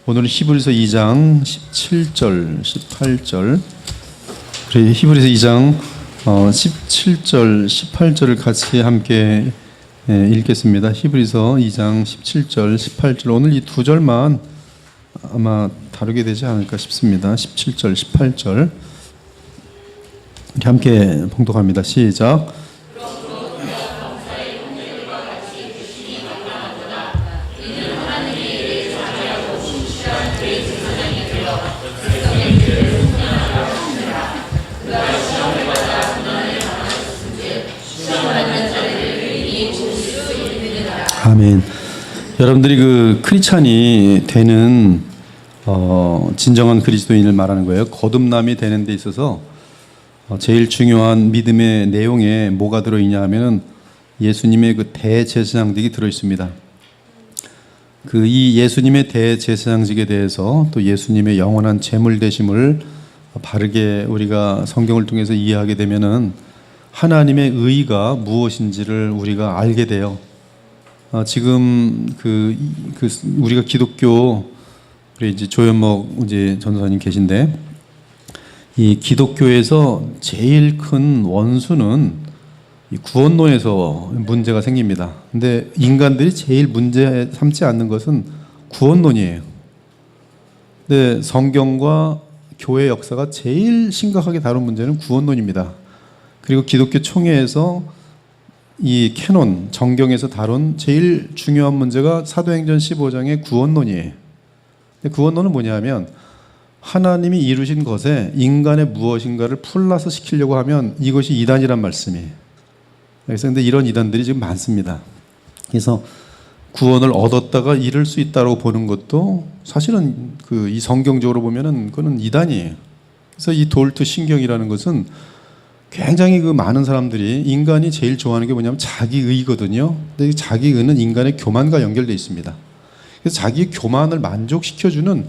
오늘은 히브리서 2장 17절, 18절. 그래, 히브리서 2장 17절, 18절을 같이 함께 읽겠습니다. 히브리서 2장 17절, 18절. 오늘 이 두 절만 아마 다루게 되지 않을까 싶습니다. 17절, 18절. 이렇게 함께 봉독합니다. 시작. 아멘. 여러분들이 그 크리스찬이 되는 진정한 그리스도인을 말하는 거예요. 거듭남이 되는 데 있어서 제일 중요한 믿음의 내용에 뭐가 들어있냐 하면은 예수님의 그 대제사장직이 들어 있습니다. 그 이 예수님의 대제사장직에 대해서 또 예수님의 영원한 제물 되심을 바르게 우리가 성경을 통해서 이해하게 되면은 하나님의 의가 무엇인지를 우리가 알게 돼요. 지금 우리가 기독교, 우리 이제 조현목 이제 전도사님 계신데, 이 기독교에서 제일 큰 원수는 이 구원론에서 문제가 생깁니다. 근데 인간들이 제일 문제 삼지 않는 것은 구원론이에요. 근데 성경과 교회 역사가 제일 심각하게 다룬 문제는 구원론입니다. 그리고 기독교 총회에서 이 캐논, 정경에서 다룬 제일 중요한 문제가 사도행전 15장의 구원론이에요. 근데 구원론은 뭐냐면 하나님이 이루신 것에 인간의 무엇인가를 플러스 시키려고 하면 이것이 이단이란 말씀이에요. 그래서 근데 이런 이단들이 지금 많습니다. 그래서 구원을 얻었다가 잃을 수 있다고 보는 것도 사실은 이 성경적으로 보면은 그거는 이단이에요. 그래서 이 돌트 신경이라는 것은 굉장히 많은 사람들이, 인간이 제일 좋아하는 게 뭐냐면 자기의거든요. 근데 이 자기의는 인간의 교만과 연결되어 있습니다. 그래서 자기의 교만을 만족시켜주는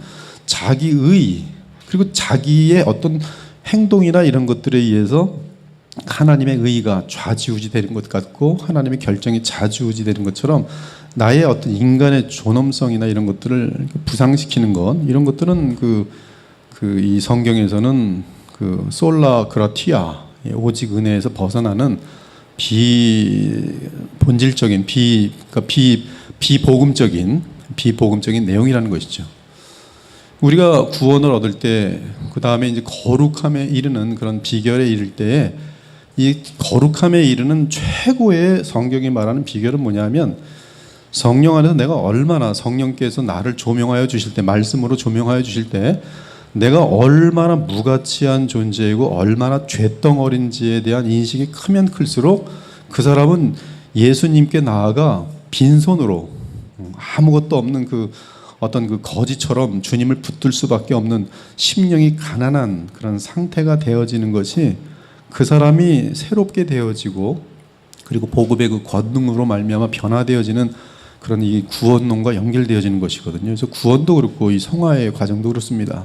자기의, 그리고 자기의 어떤 행동이나 이런 것들에 의해서 하나님의 의가 좌지우지 되는 것 같고 하나님의 결정이 좌지우지 되는 것처럼 나의 어떤 인간의 존엄성이나 이런 것들을 부상시키는 것, 이런 것들은 이 성경에서는 솔라 그라티아, 오직 은혜에서 벗어나는 비본질적인, 비복음적인 내용이라는 것이죠. 우리가 구원을 얻을 때, 그 다음에 이제 거룩함에 이르는 그런 비결에 이를 때에, 이 거룩함에 이르는 최고의 성경이 말하는 비결은 뭐냐면, 성령 안에서 내가 얼마나, 성령께서 나를 조명하여 주실 때, 말씀으로 조명하여 주실 때 내가 얼마나 무가치한 존재이고 얼마나 죄덩어리인지에 대한 인식이 크면 클수록 그 사람은 예수님께 나아가 빈손으로, 아무것도 없는 어떤 거지처럼 주님을 붙들 수밖에 없는 심령이 가난한 그런 상태가 되어지는 것이, 그 사람이 새롭게 되어지고 그리고 복음의 그 권능으로 말미암아 변화되어지는 그런 이 구원론과 연결되어지는 것이거든요. 그래서 구원도 그렇고 이 성화의 과정도 그렇습니다.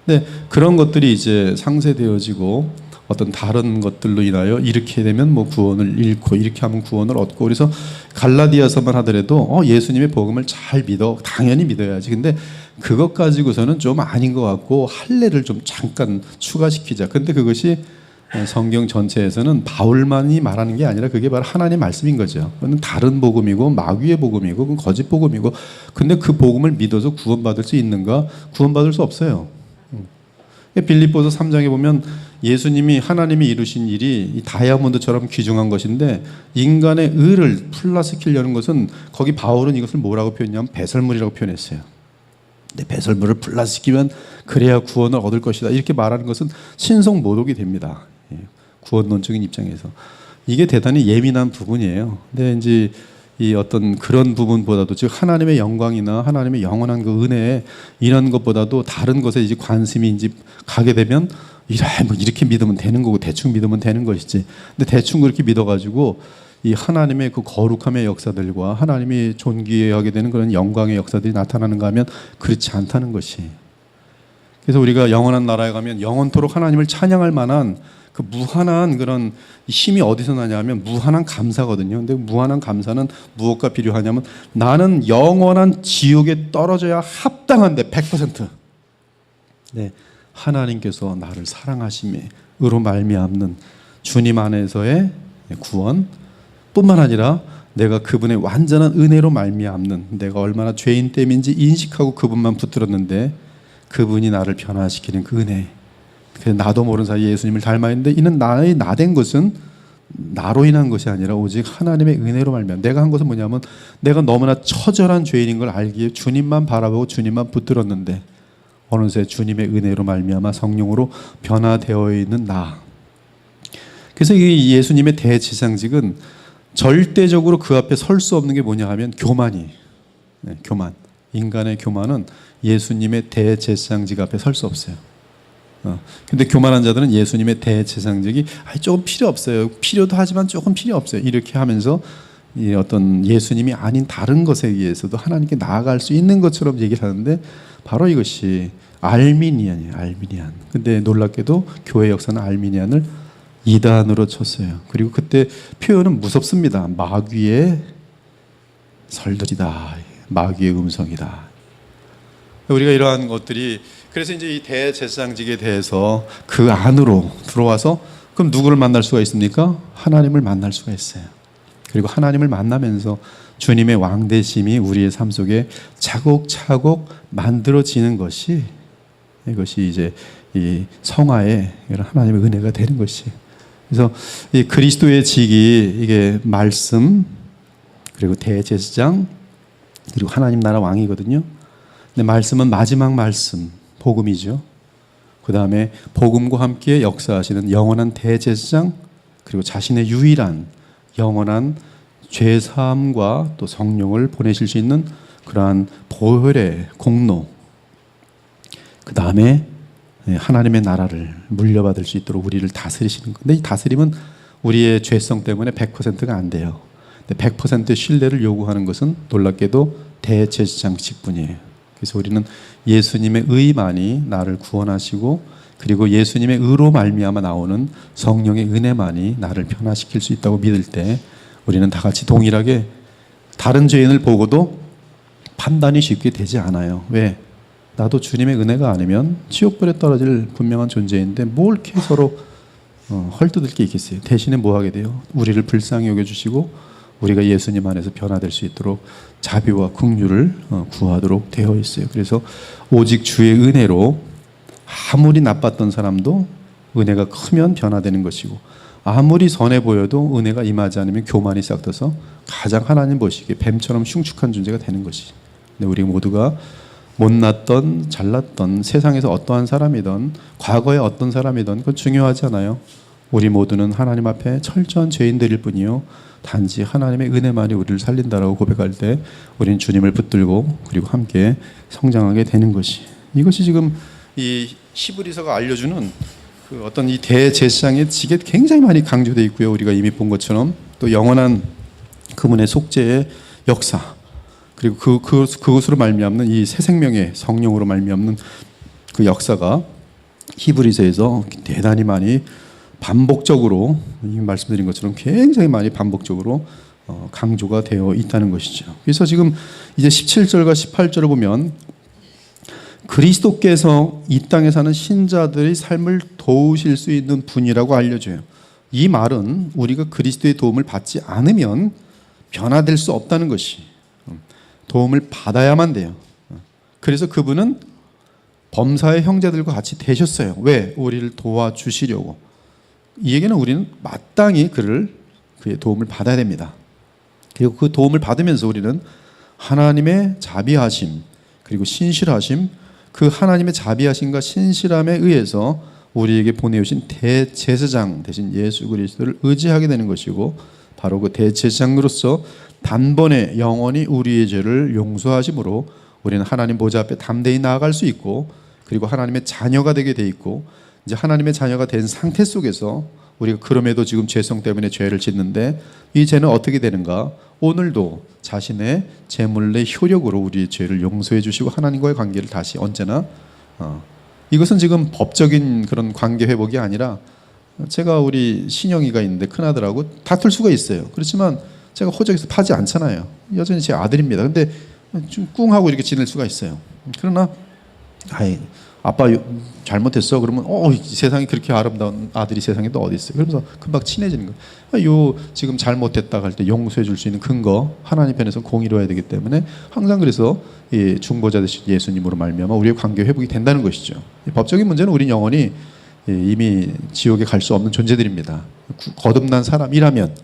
근데 그런 것들이 이제 상쇄되어지고 어떤 다른 것들로 인하여 이렇게 되면 뭐 구원을 잃고 이렇게 하면 구원을 얻고, 그래서 갈라디아서만 하더라도 예수님의 복음을 잘 믿어, 당연히 믿어야지. 근데 그것 가지고서는 좀 아닌 것 같고 할례를 좀 잠깐 추가시키자. 근데 그것이 성경 전체에서는 바울만이 말하는 게 아니라 그게 바로 하나님의 말씀인 거죠. 그건 다른 복음이고 마귀의 복음이고 그건 거짓 복음이고, 근데 그 복음을 믿어서 구원받을 수 있는가? 구원받을 수 없어요. 빌립보서 3장에 보면 예수님이, 하나님이 이루신 일이 이 다이아몬드처럼 귀중한 것인데 인간의 의를 플러스시키려는 것은, 거기 바울은 이것을 뭐라고 표현했냐면 배설물이라고 표현했어요. 근데 배설물을 플러스시키면 그래야 구원을 얻을 것이다, 이렇게 말하는 것은 신성모독이 됩니다. 구원론적인 입장에서 이게 대단히 예민한 부분이에요. 근데 이제 이 어떤 그런 부분보다도, 즉 하나님의 영광이나 하나님의 영원한 그 은혜, 이런 것보다도 다른 것에 이제 관심이 이제 가게 되면 이렇게 믿으면 되는 거고 대충 믿으면 되는 것이지. 근데 대충 그렇게 믿어가지고 이 하나님의 그 거룩함의 역사들과 하나님이 존귀하게 되는 그런 영광의 역사들이 나타나는가 하면 그렇지 않다는 것이. 그래서 우리가 영원한 나라에 가면 영원토록 하나님을 찬양할 만한 그 무한한 그런 힘이 어디서 나냐면 무한한 감사거든요. 근데 무한한 감사는 무엇과 비교하냐면 나는 영원한 지옥에 떨어져야 합당한데 100%. 네, 하나님께서 나를 사랑하심으로 말미암는 주님 안에서의 구원 뿐만 아니라 내가 그분의 완전한 은혜로 말미암는 내가 얼마나 죄인 땜인지 인식하고 그분만 붙들었는데 그분이 나를 변화시키는 그 은혜. 그래서 나도 모르는 사이에 예수님을 닮아 있는데 이는 나의 나된 것은 나로 인한 것이 아니라 오직 하나님의 은혜로 말미암아. 내가 한 것은 뭐냐면 내가 너무나 처절한 죄인인 걸 알기에 주님만 바라보고 주님만 붙들었는데 어느새 주님의 은혜로 말미암아 성령으로 변화되어 있는 나. 그래서 이 예수님의 대지상직은 절대적으로 그 앞에 설 수 없는 게 뭐냐 하면 교만이. 네, 교만. 인간의 교만은 예수님의 대제사장직 앞에 설 수 없어요. 근데 교만한 자들은 예수님의 대제사장직이 조금 필요 없어요. 필요도 하지만 조금 필요 없어요. 이렇게 하면서 이 어떤 예수님이 아닌 다른 것에 의해서도 하나님께 나아갈 수 있는 것처럼 얘기를 하는데 바로 이것이 알미니안이에요. 알미니안. 근데 놀랍게도 교회 역사는 알미니안을 이단으로 쳤어요. 그리고 그때 표현은 무섭습니다. 마귀의 설들이다. 마귀의 음성이다. 우리가 이러한 것들이 그래서 이제 이 대제사장직에 대해서 그 안으로 들어와서 그럼 누구를 만날 수가 있습니까? 하나님을 만날 수가 있어요. 그리고 하나님을 만나면서 주님의 왕되심이 우리의 삶 속에 차곡차곡 만들어지는 것이 이것이 이제 이 성화의 하나님의 은혜가 되는 것이. 그래서 이 그리스도의 직이 이게 말씀 그리고 대제사장 그리고 하나님 나라 왕이거든요. 근데 말씀은 마지막 말씀 복음이죠. 그 다음에 복음과 함께 역사하시는 영원한 대제사장 그리고 자신의 유일한 영원한 죄사함과 또 성령을 보내실 수 있는 그러한 보혈의 공로 그 다음에 하나님의 나라를 물려받을 수 있도록 우리를 다스리시는 건데 이 다스림은 우리의 죄성 때문에 100%가 안 돼요. 근데 100%의 신뢰를 요구하는 것은 놀랍게도 대제사장직분이에요. 그래서 우리는 예수님의 의만이 나를 구원하시고 그리고 예수님의 의로 말미암아 나오는 성령의 은혜만이 나를 변화시킬 수 있다고 믿을 때 우리는 다 같이 동일하게 다른 죄인을 보고도 판단이 쉽게 되지 않아요. 왜? 나도 주님의 은혜가 아니면 지옥불에 떨어질 분명한 존재인데 뭘 이렇게 서로 헐뜯을 게 있겠어요. 대신에 뭐 하게 돼요? 우리를 불쌍히 여겨주시고 우리가 예수님 안에서 변화될 수 있도록 자비와 긍휼을 구하도록 되어 있어요. 그래서 오직 주의 은혜로 아무리 나빴던 사람도 은혜가 크면 변화되는 것이고 아무리 선해 보여도 은혜가 임하지 않으면 교만이 싹트서 가장 하나님 보시기에 뱀처럼 흉측한 존재가 되는 것이죠. 근데 우리 모두가 못났던 잘났던 세상에서 어떠한 사람이든 과거에 어떤 사람이든 그건 중요하지 않아요. 우리 모두는 하나님 앞에 철저한 죄인들일 뿐이요 단지 하나님의 은혜만이 우리를 살린다라고 고백할 때 우리는 주님을 붙들고 그리고 함께 성장하게 되는 것이 이것이 지금 이 히브리서가 알려주는 그 어떤 이 대제사장의 직에 굉장히 많이 강조되어 있고요. 우리가 이미 본 것처럼 또 영원한 그분의 속죄의 역사 그리고 그것으로 말미암는 이 새 생명의 성령으로 말미암는 그 역사가 히브리서에서 대단히 많이 반복적으로 말씀드린 것처럼 굉장히 많이 반복적으로 강조가 되어 있다는 것이죠. 그래서 지금 이제 17절과 18절을 보면 그리스도께서 이 땅에 사는 신자들의 삶을 도우실 수 있는 분이라고 알려줘요. 이 말은 우리가 그리스도의 도움을 받지 않으면 변화될 수 없다는 것이 도움을 받아야만 돼요. 그래서 그분은 범사의 형제들과 같이 되셨어요. 왜? 우리를 도와주시려고. 이 얘기는 우리는 마땅히 그의 도움을 받아야 됩니다. 그리고 그 도움을 받으면서 우리는 하나님의 자비하심 그리고 신실하심 그 하나님의 자비하심과 신실함에 의해서 우리에게 보내오신 대제사장 대신 예수 그리스도를 의지하게 되는 것이고 바로 그 대제사장으로서 단번에 영원히 우리의 죄를 용서하심으로 우리는 하나님 보좌 앞에 담대히 나아갈 수 있고 그리고 하나님의 자녀가 되게 돼 있고 이제 하나님의 자녀가 된 상태 속에서 우리가 그럼에도 지금 죄성 때문에 죄를 짓는데 이 죄는 어떻게 되는가? 오늘도 자신의 재물의 효력으로 우리의 죄를 용서해 주시고 하나님과의 관계를 다시 언제나 이것은 지금 법적인 그런 관계 회복이 아니라 제가 우리 신영이가 있는데 큰아들하고 다툴 수가 있어요. 그렇지만 제가 호적에서 파지 않잖아요. 여전히 제 아들입니다. 근데 좀 꿍하고 이렇게 지낼 수가 있어요. 그러나 아빠 잘못했어. 그러면 세상에 그렇게 아름다운 아들이 세상에 또 어디 있어요. 그러면서 금방 친해지는 거예요. 지금 잘못했다 할 때 용서해 줄 수 있는 근거 하나님 편에서 공의로워야 되기 때문에 항상 그래서 이 중보자 되신 예수님으로 말미암아 우리의 관계 회복이 된다는 것이죠. 법적인 문제는 우리 영혼이 이미 지옥에 갈 수 없는 존재들입니다. 거듭난 사람이라면,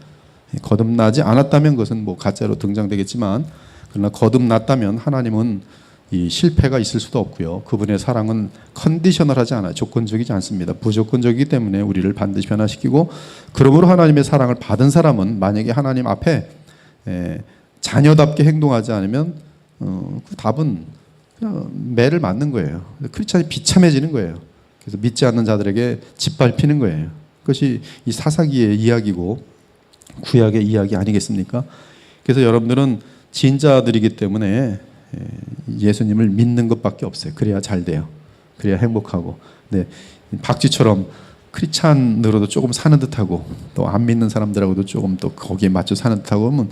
거듭나지 않았다면 그것은 뭐 가짜로 등장되겠지만, 그러나 거듭났다면 하나님은 이 실패가 있을 수도 없고요. 그분의 사랑은 컨디셔널하지 않아요. 조건적이지 않습니다. 무조건적이기 때문에 우리를 반드시 변화시키고, 그러므로 하나님의 사랑을 받은 사람은 만약에 하나님 앞에 자녀답게 행동하지 않으면 그 답은 그냥 매를 맞는 거예요. 크리스찬이 비참해지는 거예요. 그래서 믿지 않는 자들에게 짓밟히는 거예요. 그것이 이 사사기의 이야기고 구약의 이야기 아니겠습니까? 그래서 여러분들은 진짜들이기 때문에 예수님을 믿는 것밖에 없어요. 그래야 잘 돼요. 그래야 행복하고. 네, 박쥐처럼 크리스찬으로도 조금 사는 듯하고 또 안 믿는 사람들하고도 조금 또 거기에 맞춰 사는 듯하고 하면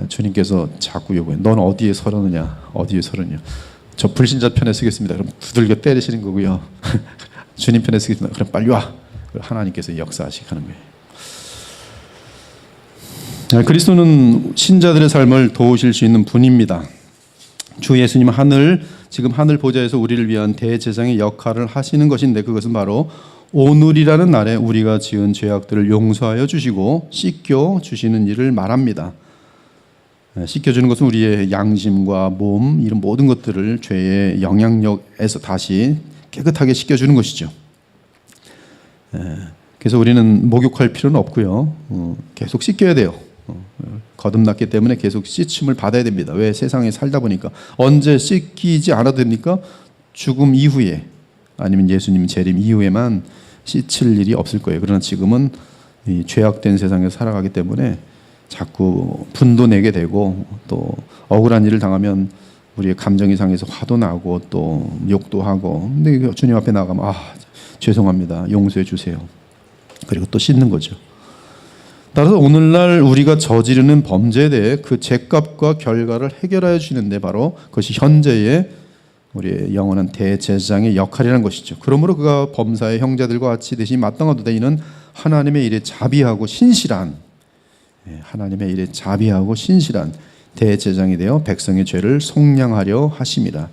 주님께서 자꾸 요구해. 넌 어디에 서느냐? 어디에 서느냐? 저 불신자 편에 서겠습니다. 그럼 두들겨 때리시는 거고요. 주님 편에 서겠습니다. 그럼 빨리 와. 하나님께서 역사하시는 거예요. 그리스도는 신자들의 삶을 도우실 수 있는 분입니다. 주 예수님은 지금 하늘 보좌에서 우리를 위한 대제사장의 역할을 하시는 것인데, 그것은 바로 오늘이라는 날에 우리가 지은 죄악들을 용서하여 주시고 씻겨 주시는 일을 말합니다. 씻겨주는 것은 우리의 양심과 몸, 이런 모든 것들을 죄의 영향력에서 다시 깨끗하게 씻겨주는 것이죠. 그래서 우리는 목욕할 필요는 없고요. 계속 씻겨야 돼요. 거듭났기 때문에 계속 씻음을 받아야 됩니다. 왜? 세상에 살다 보니까. 언제 씻기지 않아도 됩니까? 죽음 이후에, 아니면 예수님 재림 이후에만 씻을 일이 없을 거예요. 그러나 지금은 이 죄악된 세상에서 살아가기 때문에 자꾸 분도 내게 되고, 또 억울한 일을 당하면 우리의 감정이 상해서 화도 나고 또 욕도 하고, 근데 주님 앞에 나가면 죄송합니다, 용서해 주세요. 그리고 또 씻는 거죠. 따라서 오늘날 우리가 저지르는 범죄에 대해 그 죄값과 결과를 해결하여 주시는데, 바로 그것이 현재의 우리의 영원한 대제사장의 역할이라는 것이죠. 그러므로 그가 범사의 형제들과 같이 대신 마땅하도다. 이는 하나님의 일에 자비하고 신실한, 하나님의 일에 자비하고 신실한 대제사장이 되어 백성의 죄를 속량하려 하심이라.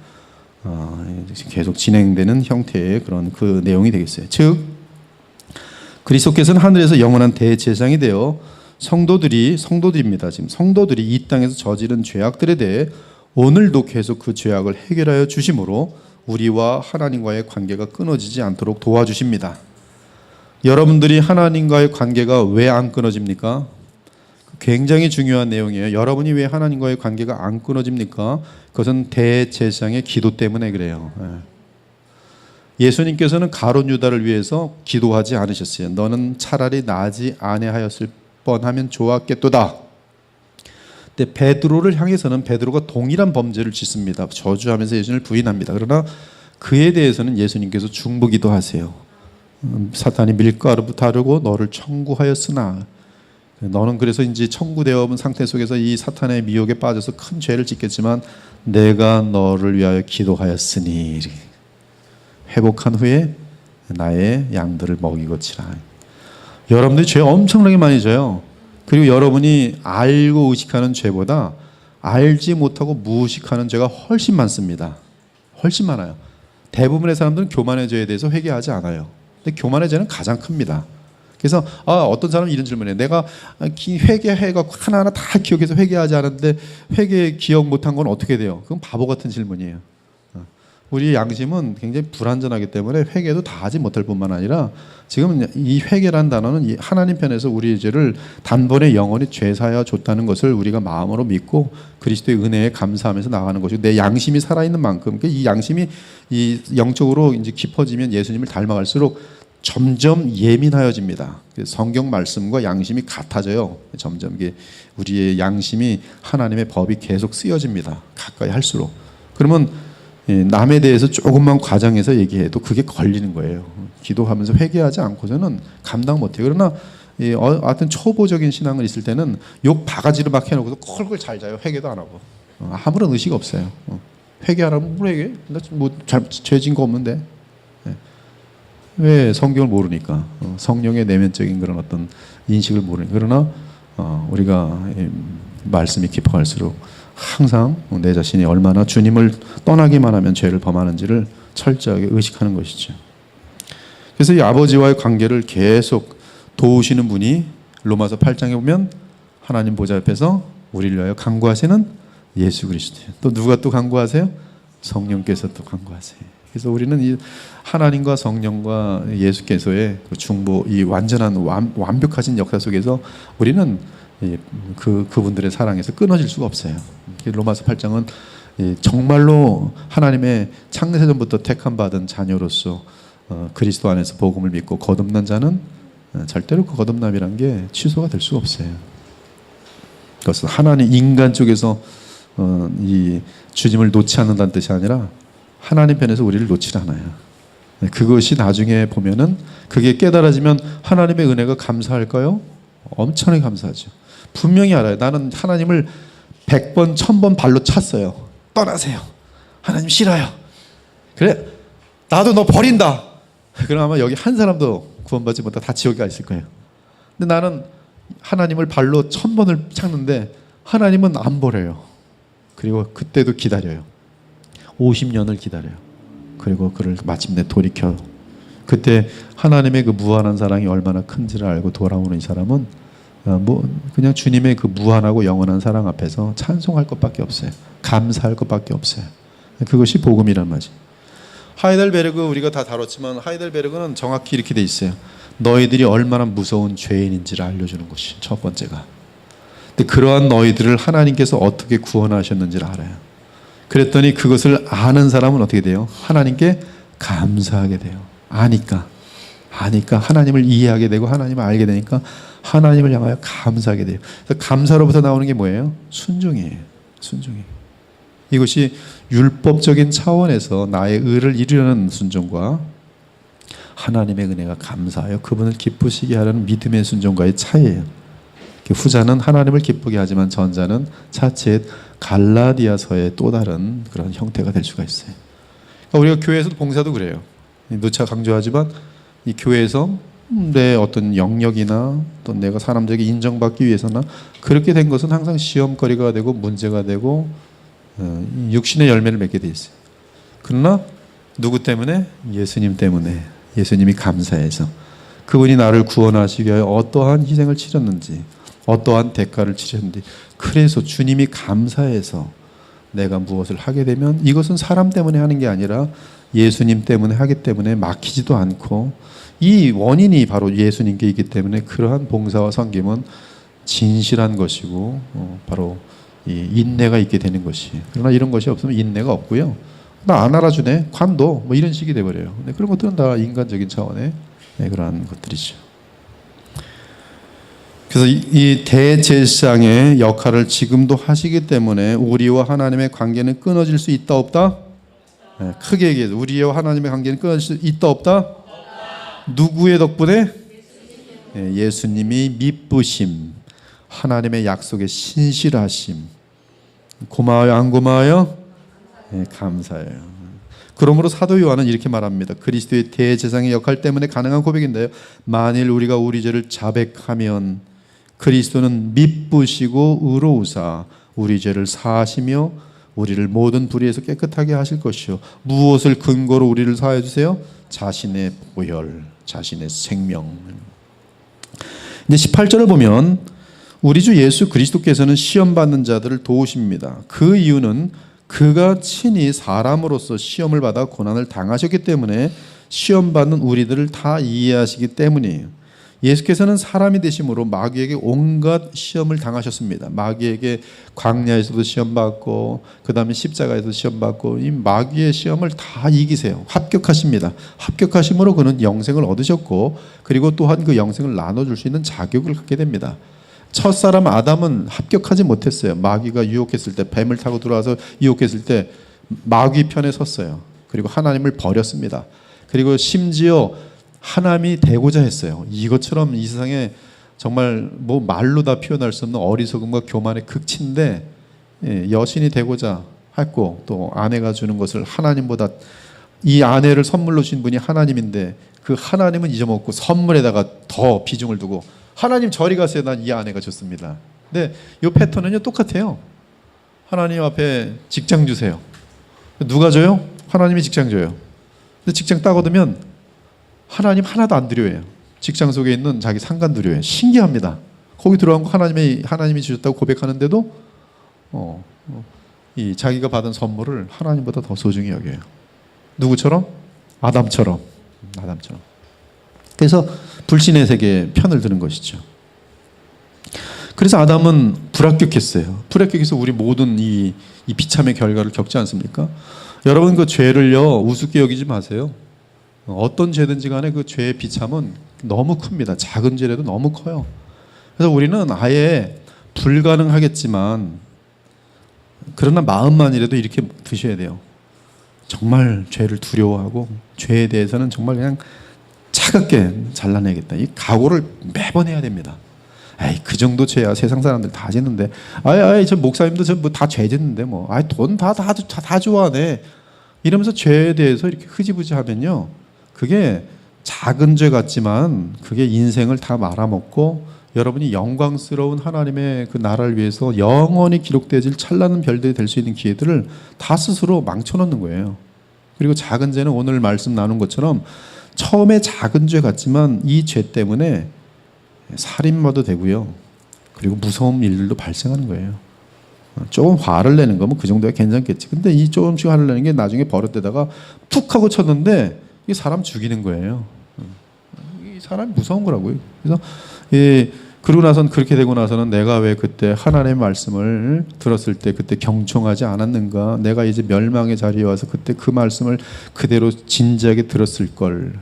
계속 진행되는 형태의 그런 그 내용이 되겠어요. 즉 그리스도께서는 하늘에서 영원한 대제사장이 되어 성도들입니다. 지금 성도들이 이 땅에서 저지른 죄악들에 대해 오늘도 계속 그 죄악을 해결하여 주심으로 우리와 하나님과의 관계가 끊어지지 않도록 도와주십니다. 여러분들이 하나님과의 관계가 왜 안 끊어집니까? 굉장히 중요한 내용이에요. 여러분이 왜 하나님과의 관계가 안 끊어집니까? 그것은 대제사장의 기도 때문에 그래요. 예수님께서는 가룟 유다를 위해서 기도하지 않으셨어요. 너는 차라리 나지 아니하였을 뻔하면 좋았겠도다. 근데 베드로를 향해서는 베드로가 동일한 범죄를 짓습니다. 저주하면서 예수님을 부인합니다. 그러나 그에 대해서는 예수님께서 중보기도 하세요. 사탄이 밀가루 다르고 너를 청구하였으나, 너는 그래서 이제 청구되어 온 상태 속에서 이 사탄의 미혹에 빠져서 큰 죄를 짓겠지만 내가 너를 위하여 기도하였으니 회복한 후에 나의 양들을 먹이고 치라. 여러분들이 죄 엄청나게 많이 져요. 그리고 여러분이 알고 의식하는 죄보다 알지 못하고 무의식하는 죄가 훨씬 많습니다. 훨씬 많아요. 대부분의 사람들은 교만의 죄에 대해서 회개하지 않아요. 근데 교만의 죄는 가장 큽니다. 그래서 어떤 사람은 이런 질문을 해요. 내가 회개해갖고 하나하나 다 기억해서 회개하지 않았는데 회개 기억 못한 건 어떻게 돼요? 그건 바보 같은 질문이에요. 우리의 양심은 굉장히 불완전하기 때문에 회개도 다 하지 못할 뿐만 아니라, 지금 이 회개란 단어는 하나님 편에서 우리의 죄를 단번에 영원히 죄사하여 줬다는 것을 우리가 마음으로 믿고 그리스도의 은혜에 감사하면서 나가는 것이고, 내 양심이 살아있는 만큼 이 양심이 이 영적으로 이제 깊어지면 예수님을 닮아갈수록 점점 예민하여집니다. 성경 말씀과 양심이 같아져요. 점점 우리의 양심이 하나님의 법이 계속 쓰여집니다. 가까이 할수록. 그러면 남에 대해서 조금만 과장해서 얘기해도 그게 걸리는 거예요. 기도하면서 회개하지 않고서는 감당 못해요. 그러나 어떤 초보적인 신앙을 있을 때는 욕 바가지를 막 해놓고도 콜콜 잘 자요. 회개도 안 하고 아무런 의식 없어요. 회개하라면 뭘 회개? 죄진 거 없는데. 왜? 성경을 모르니까. 성령의 내면적인 그런 어떤 인식을 모르니까. 그러나 우리가 말씀이 깊어갈수록 항상 내 자신이 얼마나 주님을 떠나기만 하면 죄를 범하는지를 철저하게 의식하는 것이죠. 그래서 이 아버지와의 관계를 계속 도우시는 분이 로마서 8장에 보면 하나님 보좌 옆에서 우리를 위하여 간구하시는 예수 그리스도예요. 또 누가 또 간구하세요? 성령께서 또 간구하세요. 그래서 우리는 이 하나님과 성령과 예수께서의 그 중보, 이 완전한 완벽하신 역사 속에서 우리는 그분들의 사랑에서 끊어질 수가 없어요. 로마서 8장은 정말로 하나님의 창세전부터 택함 받은 자녀로서 그리스도 안에서 복음을 믿고 거듭난 자는 절대로 그 거듭남이란 게 취소가 될 수가 없어요. 그것은 하나님 인간 쪽에서 이 주님을 놓지 않는다는 뜻이 아니라 하나님 편에서 우리를 놓지 않아요. 그것이 나중에 보면은 그게 깨달아지면 하나님의 은혜가 감사할까요? 엄청나게 감사하죠. 분명히 알아요. 나는 하나님을 100번, 1000번 발로 찼어요. 떠나세요. 하나님 싫어요. 그래, 나도 너 버린다. 그럼 아마 여기 한 사람도 구원받지 못하고 다 지옥에 가 있을 거예요. 근데 나는 하나님을 발로 1000번을 찾는데 하나님은 안 버려요. 그리고 그때도 기다려요. 50년을 기다려요. 그리고 그를 마침내 돌이켜. 그때 하나님의 그 무한한 사랑이 얼마나 큰지를 알고 돌아오는 이 사람은 그냥 주님의 그 무한하고 영원한 사랑 앞에서 찬송할 것밖에 없어요. 감사할 것밖에 없어요. 그것이 복음이란 말이죠. 하이델베르그 우리가 다 다뤘지만 하이델베르그는 정확히 이렇게 돼 있어요. 너희들이 얼마나 무서운 죄인인지를 알려주는 것이 첫 번째가. 근데 그러한 너희들을 하나님께서 어떻게 구원하셨는지를 알아요. 그랬더니 그것을 아는 사람은 어떻게 돼요? 하나님께 감사하게 돼요. 아니까 하나님을 이해하게 되고 하나님을 알게 되니까 하나님을 향하여 감사하게 돼요. 그래서 감사로부터 나오는 게 뭐예요? 순종이에요. 순종이. 이것이 율법적인 차원에서 나의 의를 이루려는 순종과 하나님의 은혜가 감사하여 그분을 기쁘시게 하려는 믿음의 순종과의 차이예요. 후자는 하나님을 기쁘게 하지만 전자는 차칫 갈라디아서의 또 다른 그런 형태가 될 수가 있어요. 그러니까 우리가 교회에서도 봉사도 그래요. 누차 강조하지만 이 교회에서 내 어떤 영역이나 또 내가 사람들에게 인정받기 위해서나 그렇게 된 것은 항상 시험거리가 되고 문제가 되고 육신의 열매를 맺게 돼 있어요. 그러나 누구 때문에? 예수님 때문에. 예수님이 감사해서 그분이 나를 구원하시기 위하여 어떠한 희생을 치렀는지 어떠한 대가를 치렀는지 그래서 주님이 감사해서 내가 무엇을 하게 되면 이것은 사람 때문에 하는 게 아니라 예수님 때문에 하기 때문에 막히지도 않고 이 원인이 바로 예수님께 있기 때문에 그러한 봉사와 섬김은 진실한 것이고 바로 이 인내가 있게 되는 것이. 그러나 이런 것이 없으면 인내가 없고요. 나 안 알아주네 관둬 뭐 이런 식이 돼버려요. 근데 그런 것들은 다 인간적인 차원의 그러한 것들이죠. 그래서 이 대제사장의 역할을 지금도 하시기 때문에 우리와 하나님의 관계는 끊어질 수 있다 없다? 크게 얘기해서 우리와 하나님의 관계는 끊어질 수 있다 없다? 누구의 덕분에? 예수님이 미쁘심, 하나님의 약속의 신실하심. 고마워요 안 고마워요? 감사해요. 그러므로 사도 요한은 이렇게 말합니다. 그리스도의 대제사장의 역할 때문에 가능한 고백인데요. 만일 우리가 우리 죄를 자백하면 그리스도는 미쁘시고 의로우사 우리 죄를 사하시며 우리를 모든 불의에서 깨끗하게 하실 것이요. 무엇을 근거로 우리를 사하여 주세요? 자신의 보혈, 자신의 생명. 이제 18절을 보면 우리 주 예수 그리스도께서는 시험받는 자들을 도우십니다. 그 이유는 그가 친히 사람으로서 시험을 받아 고난을 당하셨기 때문에 시험받는 우리들을 다 이해하시기 때문이에요. 예수께서는 사람이 되심으로 마귀에게 온갖 시험을 당하셨습니다. 마귀에게 광야에서도 시험받고 그 다음에 십자가에서도 시험받고 이 마귀의 시험을 다 이기세요. 합격하십니다. 합격하심으로 그는 영생을 얻으셨고 그리고 또한 그 영생을 나눠줄 수 있는 자격을 갖게 됩니다. 첫사람 아담은 합격하지 못했어요. 마귀가 유혹했을 때 뱀을 타고 들어와서 유혹했을 때 마귀 편에 섰어요. 그리고 하나님을 버렸습니다. 그리고 심지어 하나님이 되고자 했어요. 이것처럼 이 세상에 정말 뭐 말로 다 표현할 수 없는 어리석음과 교만의 극치인데 여신이 되고자 했고, 또 아내가 주는 것을 하나님보다, 이 아내를 선물로 주신 분이 하나님인데 그 하나님은 잊어먹고 선물에다가 더 비중을 두고 하나님 저리 가세요, 난 이 아내가 좋습니다. 근데 이 패턴은요 똑같아요. 하나님 앞에 직장 주세요. 누가 줘요? 하나님이 직장 줘요. 근데 직장 딱 얻으면 하나님 하나도 안 드려요. 직장 속에 있는 자기 상관 드려요. 신기합니다. 거기 들어간 거 하나님이 주셨다고 고백하는데도 이 자기가 받은 선물을 하나님보다 더 소중히 여겨요. 누구처럼? 아담처럼. 그래서 불신의 세계에 편을 드는 것이죠. 그래서 아담은 불합격했어요. 불합격해서 우리 모든 이 비참의 결과를 겪지 않습니까? 여러분 그 죄를요 우습게 여기지 마세요. 어떤 죄든지 간에 그 죄의 비참은 너무 큽니다. 작은 죄라도 너무 커요. 그래서 우리는 아예 불가능하겠지만 그러나 마음만이라도 이렇게 드셔야 돼요. 정말 죄를 두려워하고 죄에 대해서는 정말 그냥 차갑게 잘라내겠다. 이 각오를 매번 해야 됩니다. 에이, 그 정도 죄야 세상 사람들 다 짓는데, 저 목사님도 저 뭐 다 죄 짓는데 뭐, 돈 다 좋아하네. 이러면서 죄에 대해서 이렇게 흐지부지 하면요, 그게 작은 죄 같지만 그게 인생을 다 말아먹고 여러분이 영광스러운 하나님의 그 나라를 위해서 영원히 기록되질 찬란한 별들이 될 수 있는 기회들을 다 스스로 망쳐놓는 거예요. 그리고 작은 죄는 오늘 말씀 나눈 것처럼 처음에 작은 죄 같지만 이 죄 때문에 살인마도 되고요. 그리고 무서운 일들도 발생하는 거예요. 조금 화를 내는 거면 그 정도야 괜찮겠지. 근데 이 조금씩 화를 내는 게 나중에 버릇되다가 툭 하고 쳤는데 이게 사람 죽이는 거예요. 이 사람이 무서운 거라고요. 그래서 그러고 나선 그렇게 되고 나서는 내가 왜 그때 하나님의 말씀을 들었을 때 그때 경청하지 않았는가? 내가 이제 멸망의 자리에 와서 그때 그 말씀을 그대로 진지하게 들었을 걸.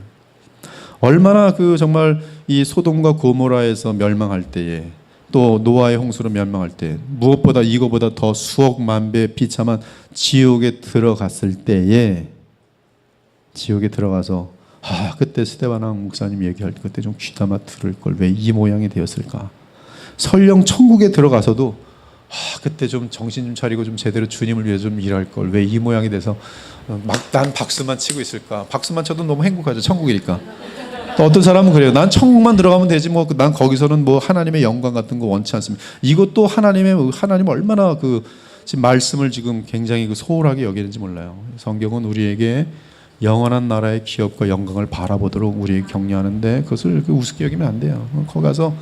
얼마나 그 정말 이 소돔과 고모라에서 멸망할 때에, 또 노아의 홍수로 멸망할 때, 무엇보다 이거보다 더 수억 만 배 비참한 지옥에 들어갔을 때에, 지옥에 들어가서 그때 스데반왕 목사님 얘기할 때 그때 좀 귀담아 들을 걸 왜 이 모양이 되었을까? 설령 천국에 들어가서도 그때 좀 정신 좀 차리고 좀 제대로 주님을 위해 좀 일할 걸 왜 이 모양이 돼서 막 난 박수만 치고 있을까? 박수만 쳐도 너무 행복하죠. 천국이니까. 또 어떤 사람은 그래요. 난 천국만 들어가면 되지 뭐 난 거기서는 뭐 하나님의 영광 같은 거 원치 않습니다. 이것도 하나님 얼마나 그 지금 말씀을 지금 굉장히 그 소홀하게 여기는지 몰라요. 성경은 우리에게 영원한 나라의 기업과 영광을 바라보도록 우리에게 격려하는데 그것을 우습게 여기면 안 돼요. 거기 가서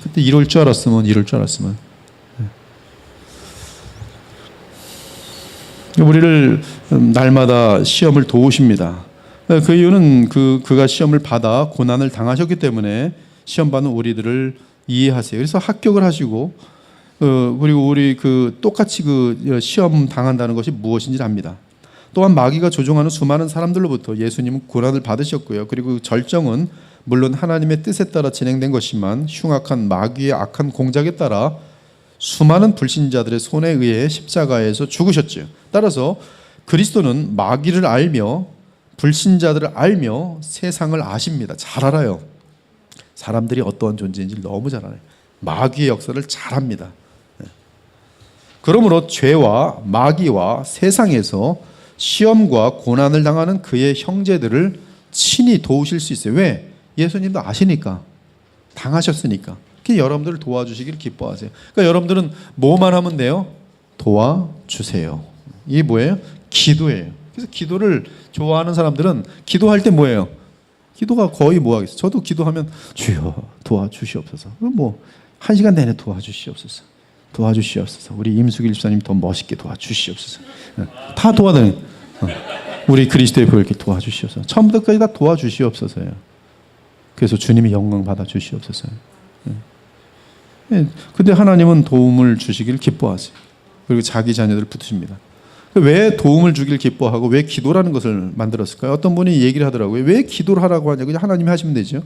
그때 이럴 줄 알았으면. 우리를 날마다 시험을 도우십니다. 그 이유는 그가 시험을 받아 고난을 당하셨기 때문에 시험 받는 우리들을 이해하세요. 그래서 합격을 하시고 그리고 우리 똑같이 시험 당한다는 것이 무엇인지 압니다. 또한 마귀가 조종하는 수많은 사람들로부터 예수님은 고난을 받으셨고요. 그리고 절정은 물론 하나님의 뜻에 따라 진행된 것이지만 흉악한 마귀의 악한 공작에 따라 수많은 불신자들의 손에 의해 십자가에서 죽으셨죠. 따라서 그리스도는 마귀를 알며 불신자들을 알며 세상을 아십니다. 잘 알아요. 사람들이 어떠한 존재인지 너무 잘 알아요. 마귀의 역사를 잘 압니다. 그러므로 죄와 마귀와 세상에서 시험과 고난을 당하는 그의 형제들을 친히 도우실 수 있어요. 왜? 예수님도 아시니까. 당하셨으니까. 여러분들을 도와주시기를 기뻐하세요. 그러니까 여러분들은 뭐만 하면 돼요? 도와주세요. 이게 뭐예요? 기도예요. 그래서 기도를 좋아하는 사람들은 기도할 때 뭐예요? 기도가 거의 뭐 하겠어요? 저도 기도하면 주여 도와주시옵소서. 뭐 1시간 내내 도와주시옵소서. 우리 임수길 집사님 더 멋있게 도와주시옵소서. 다 도와드려요. 우리 그리스도의 보혈 이렇게 도와주시옵소서. 처음부터 끝까지 다 도와주시옵소서예요. 그래서 주님이 영광 받아 주시옵소서요. 근데 하나님은 도움을 주시길 기뻐하세요. 그리고 자기 자녀들을 붙으십니다. 왜 도움을 주길 기뻐하고 왜 기도라는 것을 만들었을까요? 어떤 분이 얘기를 하더라고요. 왜 기도를 하라고 하냐? 그냥 하나님이 하시면 되죠.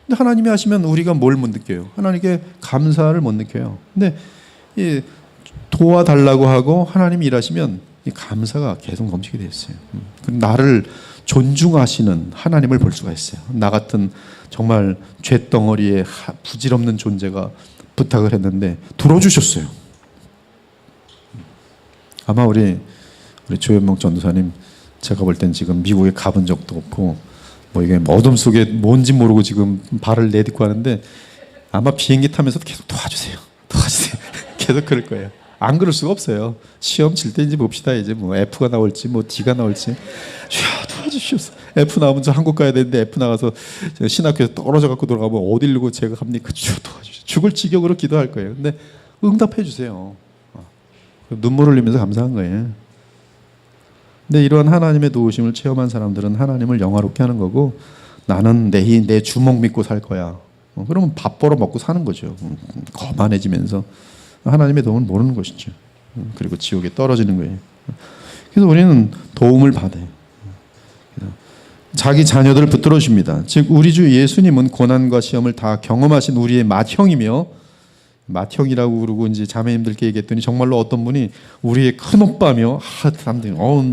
근데 하나님이 하시면 우리가 뭘 못 느껴요? 하나님께 감사를 못 느껴요. 근데 도와달라고 하고 하나님이 일하시면 이 감사가 계속 넘치게 됐어요. 나를 존중하시는 하나님을 볼 수가 있어요. 나 같은 정말 죄덩어리에 부질없는 존재가 부탁을 했는데 들어주셨어요. 아마 우리 조현목 전도사님, 제가 볼 땐 지금 미국에 가본 적도 없고 뭐 이게 어둠 속에 뭔지 모르고 지금 발을 내딛고 하는데 아마 비행기 타면서 계속 도와주세요. 계속 그럴 거예요. 안 그럴 수가 없어요. 시험 칠 때 이제 봅시다. 이제 뭐 F가 나올지 뭐 D가 나올지. 주여 도와주시옵소서. F 나오면 저 한국 가야 되는데 F 나가서 신학교에서 떨어져 갖고 돌아가면 어디로 제가 갑니까? 주여 도와주시옵소서. 죽을 지경으로 기도할 거예요. 근데 응답해 주세요. 눈물 흘리면서 감사한 거예요. 근데 이러한 하나님의 도우심을 체험한 사람들은 하나님을 영화롭게 하는 거고, 나는 내 주먹 믿고 살 거야. 그러면 밥 벌어 먹고 사는 거죠. 거만해지면서 하나님의 도움을 모르는 것이죠. 그리고 지옥에 떨어지는 거예요. 그래서 우리는 도움을 받아요. 자기 자녀들을 붙들어 줍니다. 즉 우리 주 예수님은 고난과 시험을 다 경험하신 우리의 맏형이며, 맏형이라고 그러고 이제 자매님들께 얘기했더니 정말로 어떤 분이 우리의 큰오빠며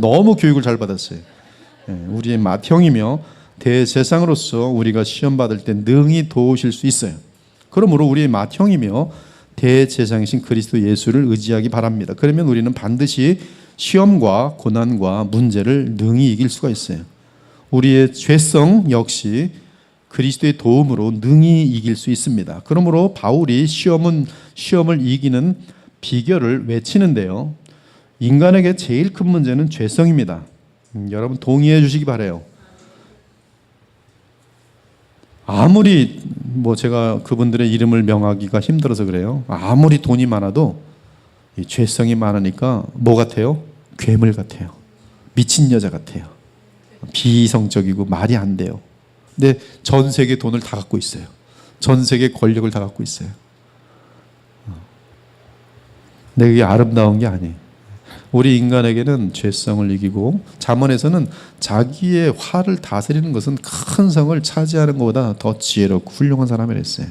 너무 교육을 잘 받았어요. 우리의 맏형이며 대제사장으로서 우리가 시험 받을 때 능히 도우실 수 있어요. 그러므로 우리의 맏형이며 대제사장이신 그리스도 예수를 의지하기 바랍니다. 그러면 우리는 반드시 시험과 고난과 문제를 능히 이길 수가 있어요. 우리의 죄성 역시 그리스도의 도움으로 능히 이길 수 있습니다. 그러므로 바울이 시험을 이기는 비결을 외치는데요. 인간에게 제일 큰 문제는 죄성입니다. 여러분 동의해 주시기 바라요. 아무리 제가 그분들의 이름을 명하기가 힘들어서 그래요. 아무리 돈이 많아도 이 죄성이 많으니까 뭐 같아요? 괴물 같아요. 미친 여자 같아요. 비이성적이고 말이 안 돼요. 근데 전 세계 돈을 다 갖고 있어요. 전 세계 권력을 다 갖고 있어요. 근데 그게 아름다운 게 아니에요. 우리 인간에게는 죄성을 이기고, 잠언에서는 자기의 화를 다스리는 것은 큰 성을 차지하는 것보다 더 지혜롭고 훌륭한 사람이라 했어요.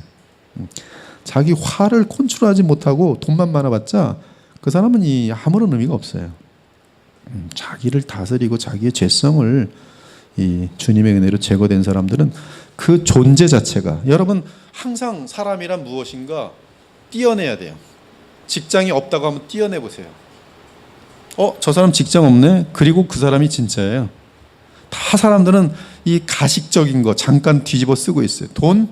자기 화를 컨트롤하지 못하고 돈만 많아봤자 그 사람은 아무런 의미가 없어요. 자기를 다스리고 자기의 죄성을 이 주님의 은혜로 제거된 사람들은 그 존재 자체가, 여러분 항상 사람이란 무엇인가 띄어내야 돼요. 직장이 없다고 하면 띄어내 보세요. 저 사람 직장 없네? 그리고 그 사람이 진짜예요. 다 사람들은 이 가식적인 거 잠깐 뒤집어 쓰고 있어요. 돈?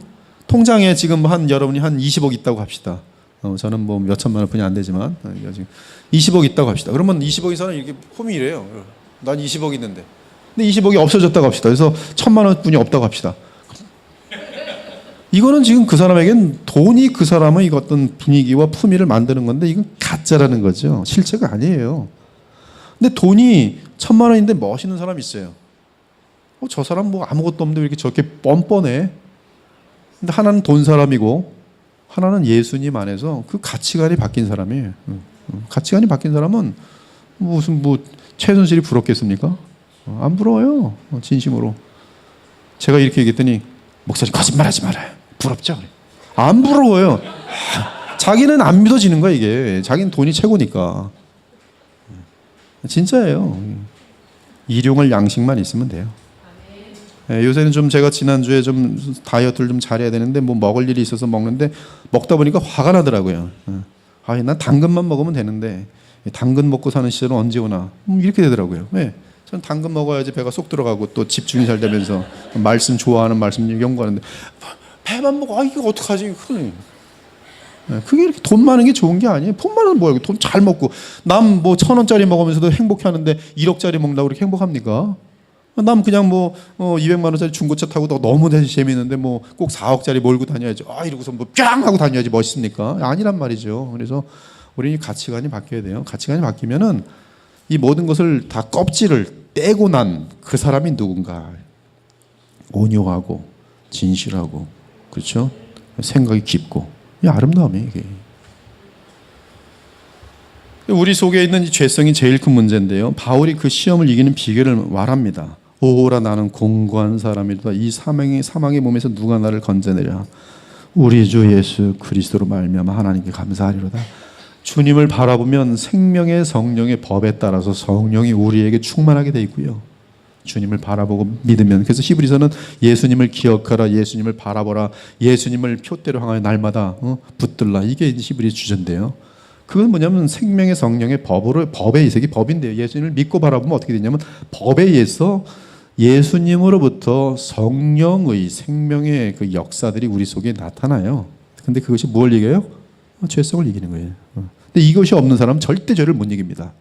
통장에 지금 여러분이 한 20억 있다고 합시다. 저는 뭐 몇 천만 원뿐이 안 되지만 지금 20억 있다고 합시다. 그러면 20억인 사람이 이렇게 폼이 이래요. 난 20억 있는데. 근데 20억이 없어졌다고 합시다. 그래서 1,000만 원뿐이 없다고 합시다. 이거는 지금 그 사람에겐 돈이 그 사람의 어떤 분위기와 품위를 만드는 건데, 이건 가짜라는 거죠. 실체가 아니에요. 근데 돈이 1,000만 원인데 멋있는 사람이 있어요. 저 사람 뭐 아무것도 없는데 왜 이렇게 저렇게 뻔뻔해? 근데 하나는 돈 사람이고 하나는 예수님 안에서 그 가치관이 바뀐 사람이에요. 가치관이 바뀐 사람은 무슨 최순실이 부럽겠습니까? 안 부러워요. 진심으로. 제가 이렇게 얘기했더니 목사님 거짓말하지 말아요. 부럽죠? 안 부러워요. 자기는 안 믿어지는 거야 이게. 자기는 돈이 최고니까. 진짜예요. 일용할 양식만 있으면 돼요. 요새는 좀 제가 지난주에 좀 다이어트를 좀 잘해야 되는데 먹을 일이 있어서 먹는데 먹다 보니까 화가 나더라고요. 난 당근만 먹으면 되는데 당근 먹고 사는 시절은 언제 오나 이렇게 되더라고요. 전 당근 먹어야지 배가 쏙 들어가고 또 집중이 잘 되면서 말씀 좋아하는 말씀 연구하는데 배만 먹어. 이거 어떡하지? 그게 이렇게 돈 많은 게 좋은 게 아니에요. 돈 많은 뭐야? 돈 잘 먹고 남 1,000원짜리 먹으면서도 행복해하는데 1억짜리 먹는다고 그렇게 행복합니까? 남 그냥 200만 원짜리 중고차 타고 너무 재미있는데 꼭 4억짜리 몰고 다녀야지. 이러고서 뿅 하고 다녀야지 멋있습니까? 아니란 말이죠. 그래서 우리는 가치관이 바뀌어야 돼요. 가치관이 바뀌면은 이 모든 것을 다 껍질을 떼고 난 그 사람이 누군가. 온유하고 진실하고, 그렇죠? 생각이 깊고, 이 아름다움이에요 이게. 우리 속에 있는 이 죄성이 제일 큰 문제인데요. 바울이 그 시험을 이기는 비결을 말합니다. 오호라 나는 공고한 사람이다. 이 사망의 몸에서 누가 나를 건져내랴. 우리 주 예수 그리스도로 말미암아 하나님께 감사하리로다. 주님을 바라보면 생명의 성령의 법에 따라서 성령이 우리에게 충만하게 돼 있고요. 주님을 바라보고 믿으면, 그래서 히브리서는 예수님을 기억하라, 예수님을 바라보라, 예수님을 표대로 향하여 날마다 붙들라, 이게 히브리 주제인데요. 그건 뭐냐면 생명의 성령의 법의 이색이 법인데요. 예수님을 믿고 바라보면 어떻게 되냐면 법에 의해서 예수님으로부터 성령의 생명의 그 역사들이 우리 속에 나타나요. 근데 그것이 뭘 얘기해요? 죄성을 이기는 거예요. 근데 이것이 없는 사람은 절대 죄를 못 이깁니다.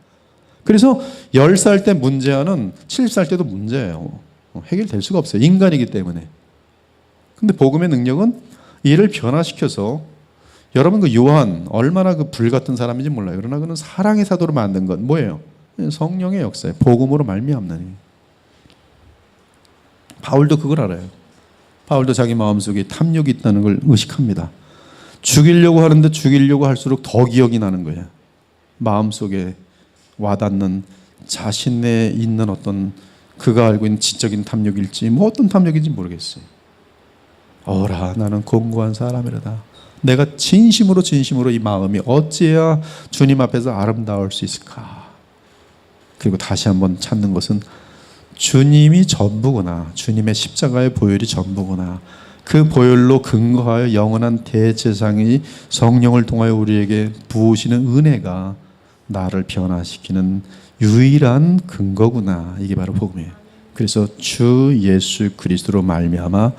그래서 10살 때 문제와는 70살 때도 문제예요. 해결될 수가 없어요. 인간이기 때문에. 근데 복음의 능력은 이를 변화시켜서, 여러분 그 요한 얼마나 그 불같은 사람인지 몰라요. 그러나 그는 사랑의 사도로 만든 건 뭐예요? 성령의 역사예요. 복음으로 말미암는. 바울도 그걸 알아요. 바울도 자기 마음속에 탐욕이 있다는 걸 의식합니다. 죽이려고 하는데 죽이려고 할수록 더 기억이 나는 거예요. 마음속에 와닿는 자신에 있는 어떤 그가 알고 있는 지적인 탐욕일지 뭐 어떤 탐욕인지 모르겠어요. 어라 나는 공고한 사람이라다. 내가 진심으로 이 마음이 어찌해야 주님 앞에서 아름다울 수 있을까. 그리고 다시 한번 찾는 것은 주님이 전부구나. 주님의 십자가의 보혈이 전부구나. 그 보혈로 근거하여 영원한 대제사장이 성령을 통하여 우리에게 부으시는 은혜가 나를 변화시키는 유일한 근거구나. 이게 바로 복음이에요. 그래서 주 예수 그리스도로 말미암아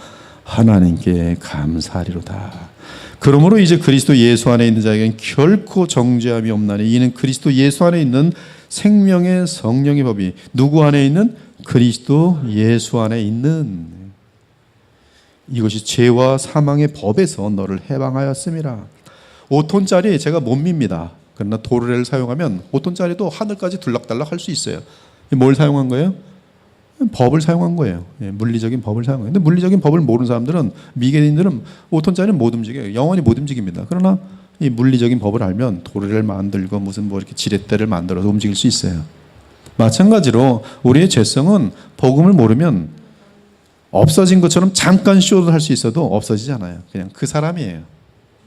하나님께 감사하리로다. 그러므로 이제 그리스도 예수 안에 있는 자에게는 결코 정죄함이 없나니 이는 그리스도 예수 안에 있는 생명의 성령의 법이 누구 안에 있는? 그리스도 예수 안에 있는, 이것이 죄와 사망의 법에서 너를 해방하였음이라. 5톤짜리 제가 못 밉니다. 그러나 도르래를 사용하면 5톤짜리도 하늘까지 들락달락 할 수 있어요. 뭘 사용한 거예요? 법을 사용한 거예요. 물리적인 법을 사용한 거예요. 근데 물리적인 법을 모르는 사람들은, 미개인들은 5톤짜리는 못 움직여요. 영원히 못 움직입니다. 그러나 이 물리적인 법을 알면 도르래를 만들고 무슨 뭐 이렇게 지렛대를 만들어서 움직일 수 있어요. 마찬가지로 우리의 죄성은 복음을 모르면 없어진 것처럼 잠깐 쇼를 할 수 있어도 없어지지 않아요. 그냥 그 사람이에요.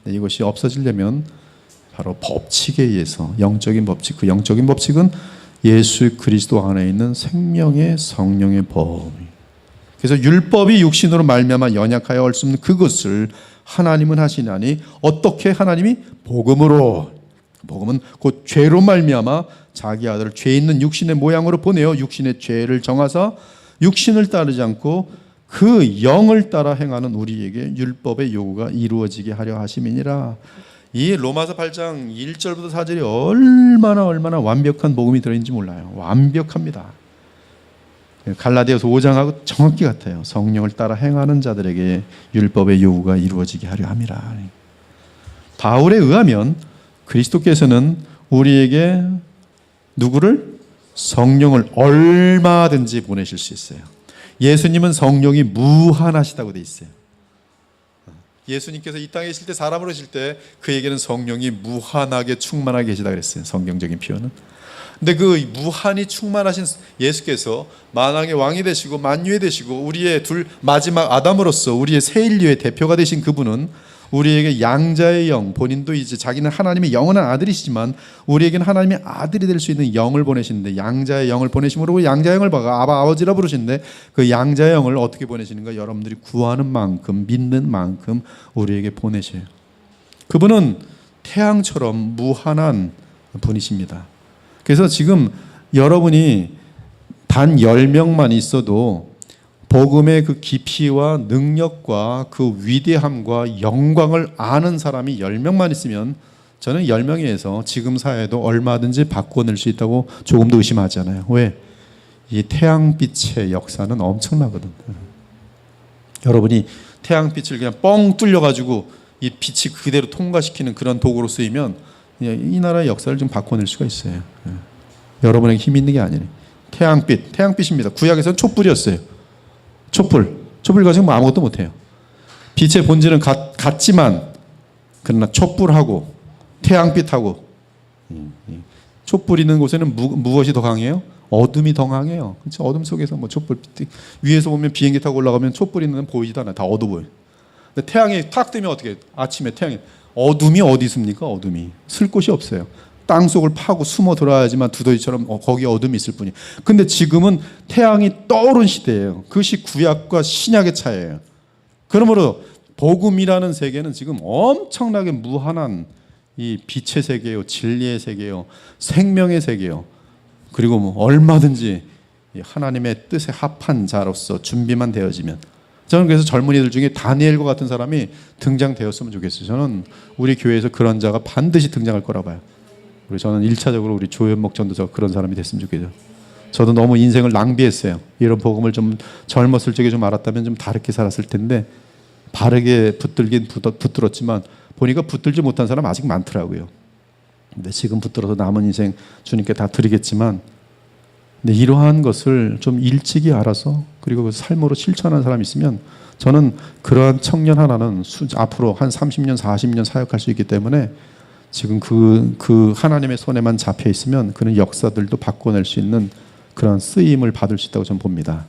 이것이 없어지려면 바로 법칙에 의해서, 영적인 법칙, 그 영적인 법칙은 예수 그리스도 안에 있는 생명의 성령의 법. 그래서 율법이 육신으로 말미암아 연약하여 할 수 없는 그것을 하나님은 하시나니 어떻게? 하나님이 복음으로. 복음은 곧 죄로 말미암아 자기 아들을 죄 있는 육신의 모양으로 보내어 육신의 죄를 정하사 육신을 따르지 않고 그 영을 따라 행하는 우리에게 율법의 요구가 이루어지게 하려 하심이니라. 이 로마서 8장 1절부터 4절이 얼마나 완벽한 복음이 들어있는지 몰라요. 완벽합니다. 갈라디아서 5장하고 정확히 같아요. 성령을 따라 행하는 자들에게 율법의 요구가 이루어지게 하려 함이라. 바울에 의하면 그리스도께서는 우리에게 누구를? 성령을 얼마든지 보내실 수 있어요. 예수님은 성령이 무한하시다고 돼 있어요. 예수님께서 이 땅에 계실 때, 사람으로 계실 때 그에게는 성령이 무한하게 충만하게 계시다 그랬어요. 성경적인 표현은. 근데 그 무한히 충만하신 예수께서 만왕의 왕이 되시고 만유의 되시고 우리의 마지막 아담으로서 우리의 새 인류의 대표가 되신 그분은 우리에게 양자의 영, 본인도 이제 자기는 하나님의 영원한 아들이시지만 우리에게는 하나님의 아들이 될 수 있는 영을 보내시는데, 양자의 영을 보내심으로 양자의 영을 아버지라 부르시는데 그 양자의 영을 어떻게 보내시는가? 여러분들이 구하는 만큼, 믿는 만큼 우리에게 보내셔요. 그분은 태양처럼 무한한 분이십니다. 그래서 지금 여러분이 단 10명만 있어도 복음의 그 깊이와 능력과 그 위대함과 영광을 아는 사람이 10명만 있으면 저는 10명에서 지금 사회도 얼마든지 바꿔낼 수 있다고 조금도 의심하지 않아요. 왜? 이 태양빛의 역사는 엄청나거든요. 여러분이 태양빛을 그냥 뻥 뚫려가지고 이 빛이 그대로 통과시키는 그런 도구로 쓰이면 이 나라의 역사를 좀 바꿔낼 수가 있어요. 여러분에게 힘이 있는 게 아니에요. 태양빛입니다. 구약에서는 촛불이었어요. 촛불 가지고 뭐 아무것도 못해요. 빛의 본질은 같지만 그러나 촛불하고 태양빛하고, 촛불 있는 곳에는 무엇이 더 강해요? 어둠이 더 강해요. 그렇죠? 어둠 속에서 뭐 촛불 위에서 보면 비행기 타고 올라가면 촛불 있는 데는 보이지도 않아요. 다 어두워 보여요. 근데 태양이 탁 뜨면 어떻게 해요? 아침에 태양이 어둠이 어디 있습니까? 어둠이 쓸 곳이 없어요. 땅 속을 파고 숨어 들어야지만 두더지처럼 거기 어둠이 있을 뿐이. 근데 지금은 태양이 떠오른 시대예요. 그것이 구약과 신약의 차이예요. 그러므로 복음이라는 세계는 지금 엄청나게 무한한 이 빛의 세계요, 진리의 세계요, 생명의 세계요. 그리고 뭐 얼마든지 하나님의 뜻에 합한 자로서 준비만 되어지면, 저는 그래서 젊은이들 중에 다니엘과 같은 사람이 등장되었으면 좋겠어요. 저는 우리 교회에서 그런 자가 반드시 등장할 거라 봐요. 저는 1차적으로 우리 조현목 전도사가 그런 사람이 됐으면 좋겠어요. 저도 너무 인생을 낭비했어요. 이런 복음을 좀 젊었을 적에 좀 알았다면 좀 다르게 살았을 텐데, 바르게 붙들긴 붙들었지만 보니까 붙들지 못한 사람 아직 많더라고요. 근데 지금 붙들어서 남은 인생 주님께 다 드리겠지만, 근데 이러한 것을 좀 일찍이 알아서 그리고 그 삶으로 실천하는 사람이 있으면, 저는 그러한 청년 하나는 앞으로 한 30년 40년 사역할 수 있기 때문에, 지금 그 하나님의 손에만 잡혀 있으면 그런 역사들도 바꿔낼 수 있는 그런 쓰임을 받을 수 있다고 저는 봅니다.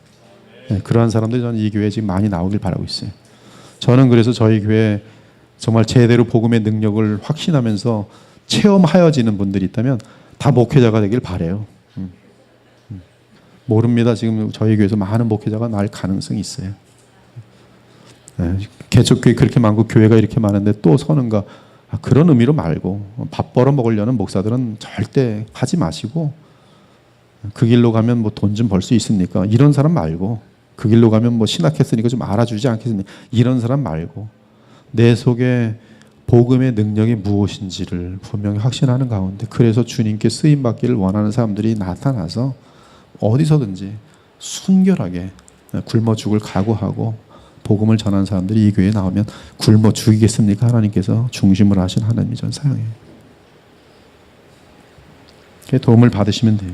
네, 그러한 사람들이 저는 이 교회에 지금 많이 나오길 바라고 있어요. 저는 그래서 저희 교회 정말 제대로 복음의 능력을 확신하면서 체험하여지는 분들이 있다면 다 목회자가 되길 바라요. 모릅니다. 지금 저희 교회에서 많은 목회자가 날 가능성이 있어요. 네, 개척교회 그렇게 많고 교회가 이렇게 많은데 또 서는가? 그런 의미로 말고, 밥 벌어 먹으려는 목사들은 절대 하지 마시고, 그 길로 가면 뭐 돈 좀 벌 수 있습니까? 이런 사람 말고, 그 길로 가면 뭐 신학했으니까 좀 알아주지 않겠습니까? 이런 사람 말고, 내 속에 복음의 능력이 무엇인지를 분명히 확신하는 가운데, 그래서 주님께 쓰임 받기를 원하는 사람들이 나타나서 어디서든지 순결하게 굶어 죽을 각오하고 복음을 전하는 사람들이 이 교회에 나오면 굶어 죽이겠습니까? 하나님께서 중심으로 하신 하나님이 전 사용해요. 도움을 받으시면 돼요.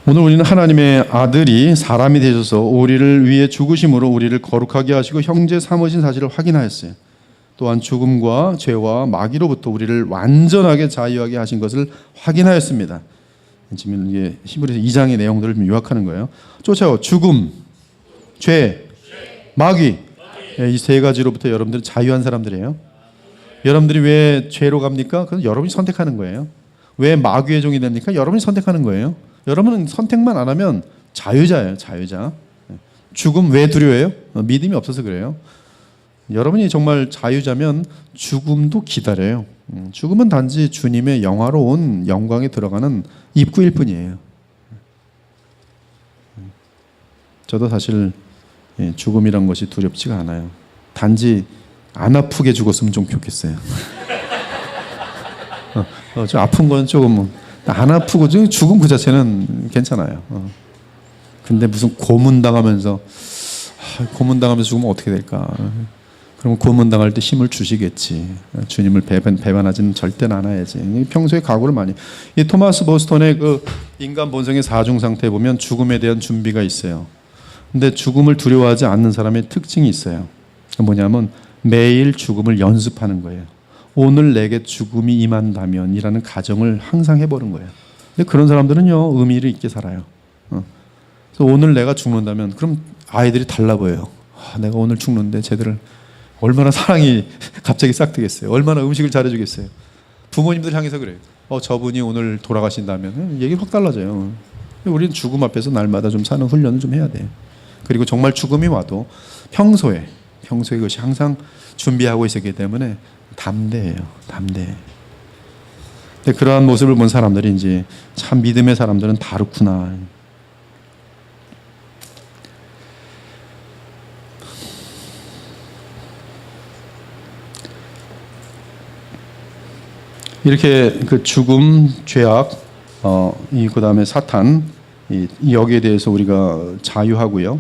오늘 우리는 하나님의 아들이 사람이 되셔서 우리를 위해 죽으심으로 우리를 거룩하게 하시고 형제 삼으신 사실을 확인하였어요. 또한 죽음과 죄와 마귀로부터 우리를 완전하게 자유하게 하신 것을 확인하였습니다. 지금 이게 히브리서 2장의 내용들을 좀 요약하는 거예요. 쫓아오 죽음, 죄, 마귀, 이 세 가지로부터 여러분들은 자유한 사람들이에요. 여러분들이 왜 죄로 갑니까? 그건 여러분이 선택하는 거예요. 왜 마귀의 종이 됩니까? 여러분이 선택하는 거예요. 여러분은 선택만 안 하면 자유자예요. 자유자. 죽음 왜 두려워해요? 믿음이 없어서 그래요. 여러분이 정말 자유자면 죽음도 기다려요. 죽음은 단지 주님의 영화로운 영광에 들어가는 입구일 뿐이에요. 저도 사실 죽음이란 것이 두렵지가 않아요. 단지 안 아프게 죽었으면 좀 좋겠어요. 좀 아픈 건 조금 안 아프고 죽음 그 자체는 괜찮아요. 근데 무슨 고문당하면서 죽으면 어떻게 될까? 그럼 고문당할 때 힘을 주시겠지. 주님을 배반하지는 절대는 않아야지. 평소에 각오를 많이. 이 토마스 보스턴의 그 인간 본성의 사중 상태에 보면 죽음에 대한 준비가 있어요. 근데 죽음을 두려워하지 않는 사람의 특징이 있어요. 뭐냐면 매일 죽음을 연습하는 거예요. 오늘 내게 죽음이 임한다면 이라는 가정을 항상 해보는 거예요. 근데 그런 사람들은요, 의미를 있게 살아요. 그래서 오늘 내가 죽는다면, 그럼 아이들이 달라 보여요. 내가 오늘 죽는데 쟤들을 얼마나 사랑이 갑자기 싹 트겠어요. 얼마나 음식을 잘해주겠어요. 부모님들 향해서 그래요. 저분이 오늘 돌아가신다면 얘기 확 달라져요. 우리는 죽음 앞에서 날마다 좀 사는 훈련을 좀 해야 돼요. 그리고 정말 죽음이 와도 평소에 그것이 항상 준비하고 있었기 때문에 담대해요. 담대. 근데 그러한 모습을 본 사람들이 이제 참 믿음의 사람들은 다르구나. 이렇게 그 죽음, 죄악, 그 다음에 사탄, 여기에 대해서 우리가 자유하고요.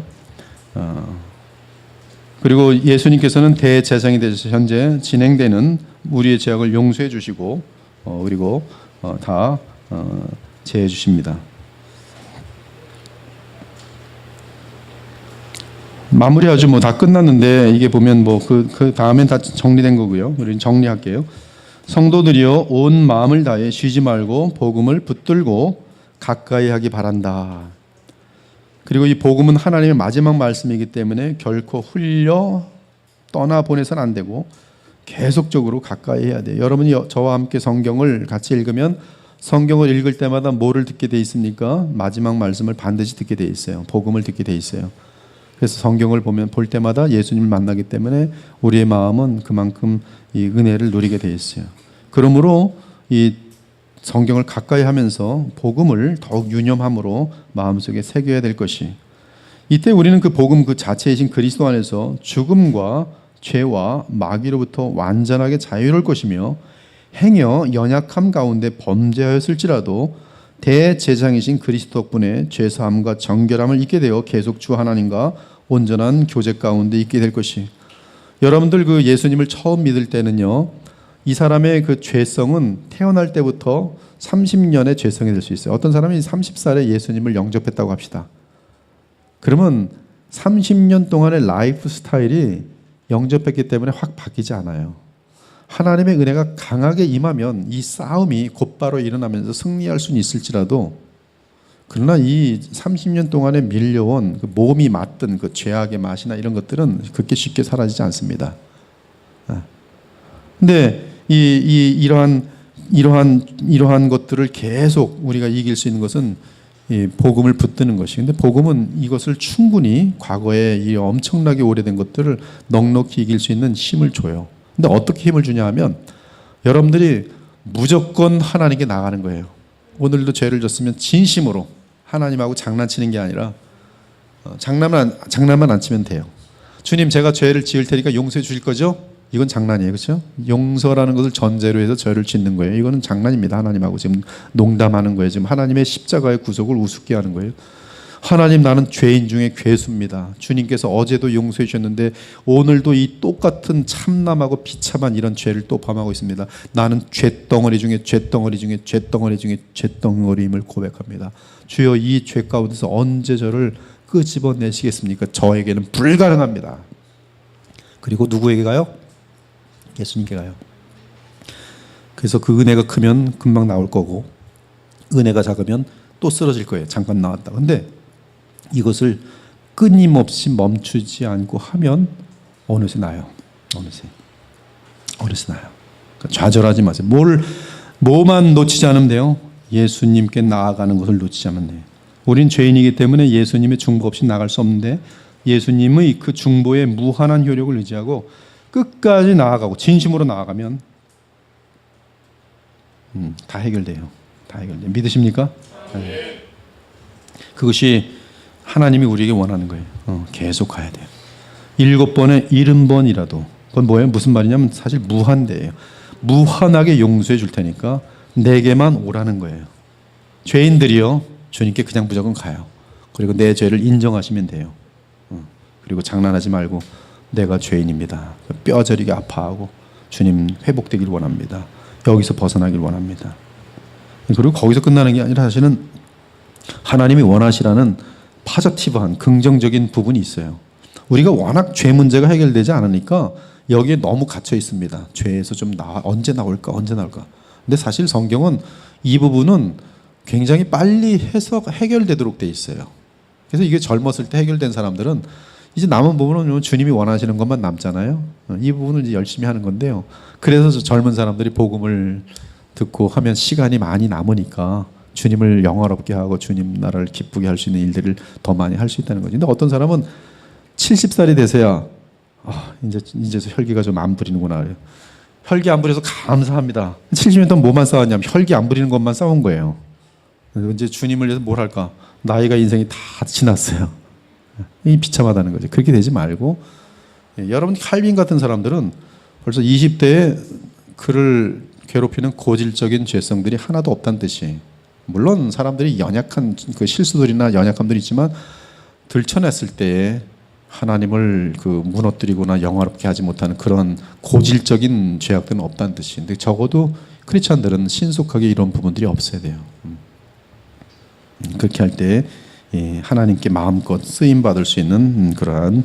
그리고 예수님께서는 대제사장이 되셔서 현재 진행되는 우리의 죄악을 용서해 주시고, 그리고 다 제해 주십니다. 마무리하죠. 뭐 다 끝났는데 이게 보면 뭐 그 다음엔 다 정리된 거고요. 우리는 정리할게요. 성도들이여 온 마음을 다해 쉬지 말고 복음을 붙들고 가까이 하기 바란다. 그리고 이 복음은 하나님의 마지막 말씀이기 때문에 결코 흘려 떠나보내서는 안 되고 계속적으로 가까이 해야 돼요. 여러분이 저와 함께 성경을 같이 읽으면 성경을 읽을 때마다 뭐를 듣게 돼 있습니까? 마지막 말씀을 반드시 듣게 돼 있어요. 복음을 듣게 돼 있어요. 그래서 성경을 볼 때마다 예수님을 만나기 때문에 우리의 마음은 그만큼 이 은혜를 누리게 돼 있어요. 그러므로 이 성경을 가까이 하면서 복음을 더욱 유념함으로 마음속에 새겨야 될 것이, 이때 우리는 그 복음 그 자체이신 그리스도 안에서 죽음과 죄와 마귀로부터 완전하게 자유로울 것이며, 행여 연약함 가운데 범죄하였을지라도 대제사장이신 그리스도 덕분에 죄사함과 정결함을 잊게 되어 계속 주 하나님과 온전한 교제 가운데 있게 될 것이. 여러분들 그 예수님을 처음 믿을 때는요, 이 사람의 그 죄성은 태어날 때부터 30년의 죄성이 될 수 있어요. 어떤 사람이 30살에 예수님을 영접했다고 합시다. 그러면 30년 동안의 라이프 스타일이 영접했기 때문에 확 바뀌지 않아요. 하나님의 은혜가 강하게 임하면 이 싸움이 곧바로 일어나면서 승리할 수는 있을지라도, 그러나 이 30년 동안에 밀려온 그 몸이 맞던 그 죄악의 맛이나 이런 것들은 그렇게 쉽게 사라지지 않습니다. 근데 이러한 것들을 계속 우리가 이길 수 있는 것은 이 복음을 붙드는 것이. 근데 복음은 이것을 충분히 과거에 이 엄청나게 오래된 것들을 넉넉히 이길 수 있는 힘을 줘요. 근데 어떻게 힘을 주냐 하면 여러분들이 무조건 하나님께 나가는 거예요. 오늘도 죄를 졌으면 진심으로 하나님하고 장난치는 게 아니라 장난만 안 치면 돼요. 주님, 제가 죄를 지을 테니까 용서해 주실 거죠? 이건 장난이에요. 그렇죠? 용서라는 것을 전제로 해서 죄를 짓는 거예요. 이거는 장난입니다. 하나님하고 지금 농담하는 거예요. 지금 하나님의 십자가의 구속을 우습게 하는 거예요. 하나님, 나는 죄인 중에 괴수입니다. 주님께서 어제도 용서해 주셨는데 오늘도 이 똑같은 참남하고 비참한 이런 죄를 또 범하고 있습니다. 나는 죄덩어리 중에 죄덩어리 중에 죄덩어리 중에 죄덩어리임을 고백합니다. 주여, 이 죄 가운데서 언제 저를 끄집어내시겠습니까? 저에게는 불가능합니다. 그리고 누구에게 가요? 예수님께 가요. 그래서 그 은혜가 크면 금방 나올 거고, 은혜가 작으면 또 쓰러질 거예요. 잠깐 나왔다. 근데 이것을 끊임없이 멈추지 않고 하면 어느새 나요. 어느새 나요. 그러니까 좌절하지 마세요. 뭐만 놓치지 않으면 돼요? 예수님께 나아가는 것을 놓치지 않으면 돼요. 우린 죄인이기 때문에 예수님의 중보 없이 나갈 수 없는데, 예수님의 그 중보의 무한한 효력을 의지하고 끝까지 나아가고 진심으로 나아가면 다 해결돼요. 다 해결돼요. 믿으십니까? 네. 그것이 하나님이 우리에게 원하는 거예요. 계속 가야 돼요. 7번에 70번이라도. 그건 뭐예요? 무슨 말이냐면 사실 무한대예요. 무한하게 용서해 줄 테니까 내게만 오라는 거예요. 죄인들이요, 주님께 그냥 무조건 가요. 그리고 내 죄를 인정하시면 돼요. 그리고 장난하지 말고 내가 죄인입니다. 뼈저리게 아파하고 주님 회복되길 원합니다. 여기서 벗어나길 원합니다. 그리고 거기서 끝나는 게 아니라 사실은 하나님이 원하시라는 파저티브한 긍정적인 부분이 있어요. 우리가 워낙 죄 문제가 해결되지 않으니까 여기에 너무 갇혀 있습니다. 죄에서 좀 언제 나올까? 근데 사실 성경은 이 부분은 굉장히 빨리 해결되도록 돼 있어요. 그래서 이게 젊었을 때 해결된 사람들은 이제 남은 부분은 주님이 원하시는 것만 남잖아요. 이 부분은 이제 열심히 하는 건데요. 그래서 젊은 사람들이 복음을 듣고 하면 시간이 많이 남으니까 주님을 영화롭게 하고 주님 나라를 기쁘게 할 수 있는 일들을 더 많이 할 수 있다는 거죠. 근데 어떤 사람은 70살이 돼서야 이제 혈기가 좀 안 부리는구나. 혈기 안 부려서 감사합니다. 70년 동안 뭐만 싸웠냐면 혈기 안 부리는 것만 싸운 거예요. 이제 주님을 위해서 뭘 할까? 나이가 인생이 다 지났어요. 이 비참하다는 거죠. 그렇게 되지 말고, 여러분 칼빈 같은 사람들은 벌써 20대에 그를 괴롭히는 고질적인 죄성들이 하나도 없다는 뜻이에요. 물론 사람들이 연약한 그 실수들이나 연약함들이 있지만 들춰냈을 때에 하나님을 그 무너뜨리거나 영화롭게 하지 못하는 그런 고질적인 죄악들은 없다는 뜻인데, 적어도 크리스찬들은 신속하게 이런 부분들이 없어야 돼요. 그렇게 할 때 하나님께 마음껏 쓰임받을 수 있는 그러한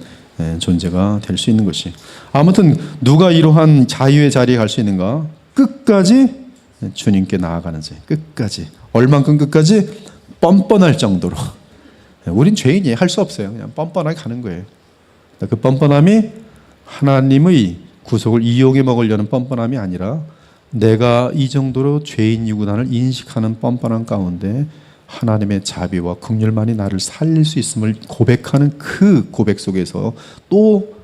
존재가 될 수 있는 것이. 아무튼 누가 이러한 자유의 자리에 갈 수 있는가? 끝까지 주님께 나아가는 자. 끝까지. 얼만큼 끝까지? 뻔뻔할 정도로. 우린 죄인이에요. 할 수 없어요. 그냥 뻔뻔하게 가는 거예요. 그 뻔뻔함이 하나님의 구속을 이용해 먹으려는 뻔뻔함이 아니라 내가 이 정도로 죄인이구나를 인식하는 뻔뻔함 가운데 하나님의 자비와 긍휼만이 나를 살릴 수 있음을 고백하는 그 고백 속에서 또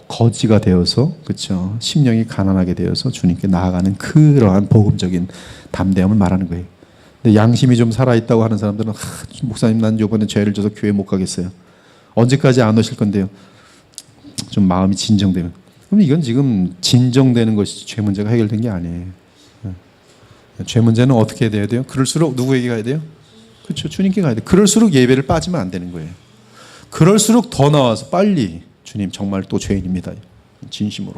거지가 되어서, 그렇죠, 심령이 가난하게 되어서 주님께 나아가는 그러한 복음적인 담대함을 말하는 거예요. 근데 양심이 좀 살아있다고 하는 사람들은 목사님 난 이번에 죄를 져서 교회 못 가겠어요. 언제까지 안 오실 건데요. 좀 마음이 진정되면, 그럼 이건 지금 진정되는 것이 죄 문제가 해결된 게 아니에요. 죄 문제는 어떻게 돼야 돼요? 그럴수록 누구에게 가야 돼요? 그렇죠, 주님께 가야 돼요. 그럴수록 예배를 빠지면 안 되는 거예요. 그럴수록 더 나와서 빨리 주님 정말 또 죄인입니다, 진심으로.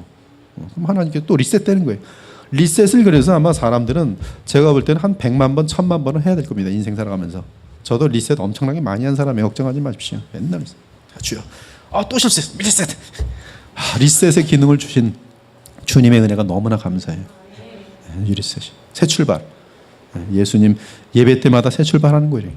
그럼 하나님께 또 리셋되는 거예요. 리셋을 그래서 아마 사람들은 제가 볼 때는 한 100만 번, 1000만 번은 해야 될 겁니다. 인생 살아가면서. 저도 리셋 엄청나게 많이 한 사람이에요. 걱정하지 마십시오. 맨날 주여, 또 실수했어, 리셋. 리셋의 기능을 주신 주님의 은혜가 너무나 감사해요. 리셋이, 새 출발. 예수님 예배 때마다 새 출발하는 거예요.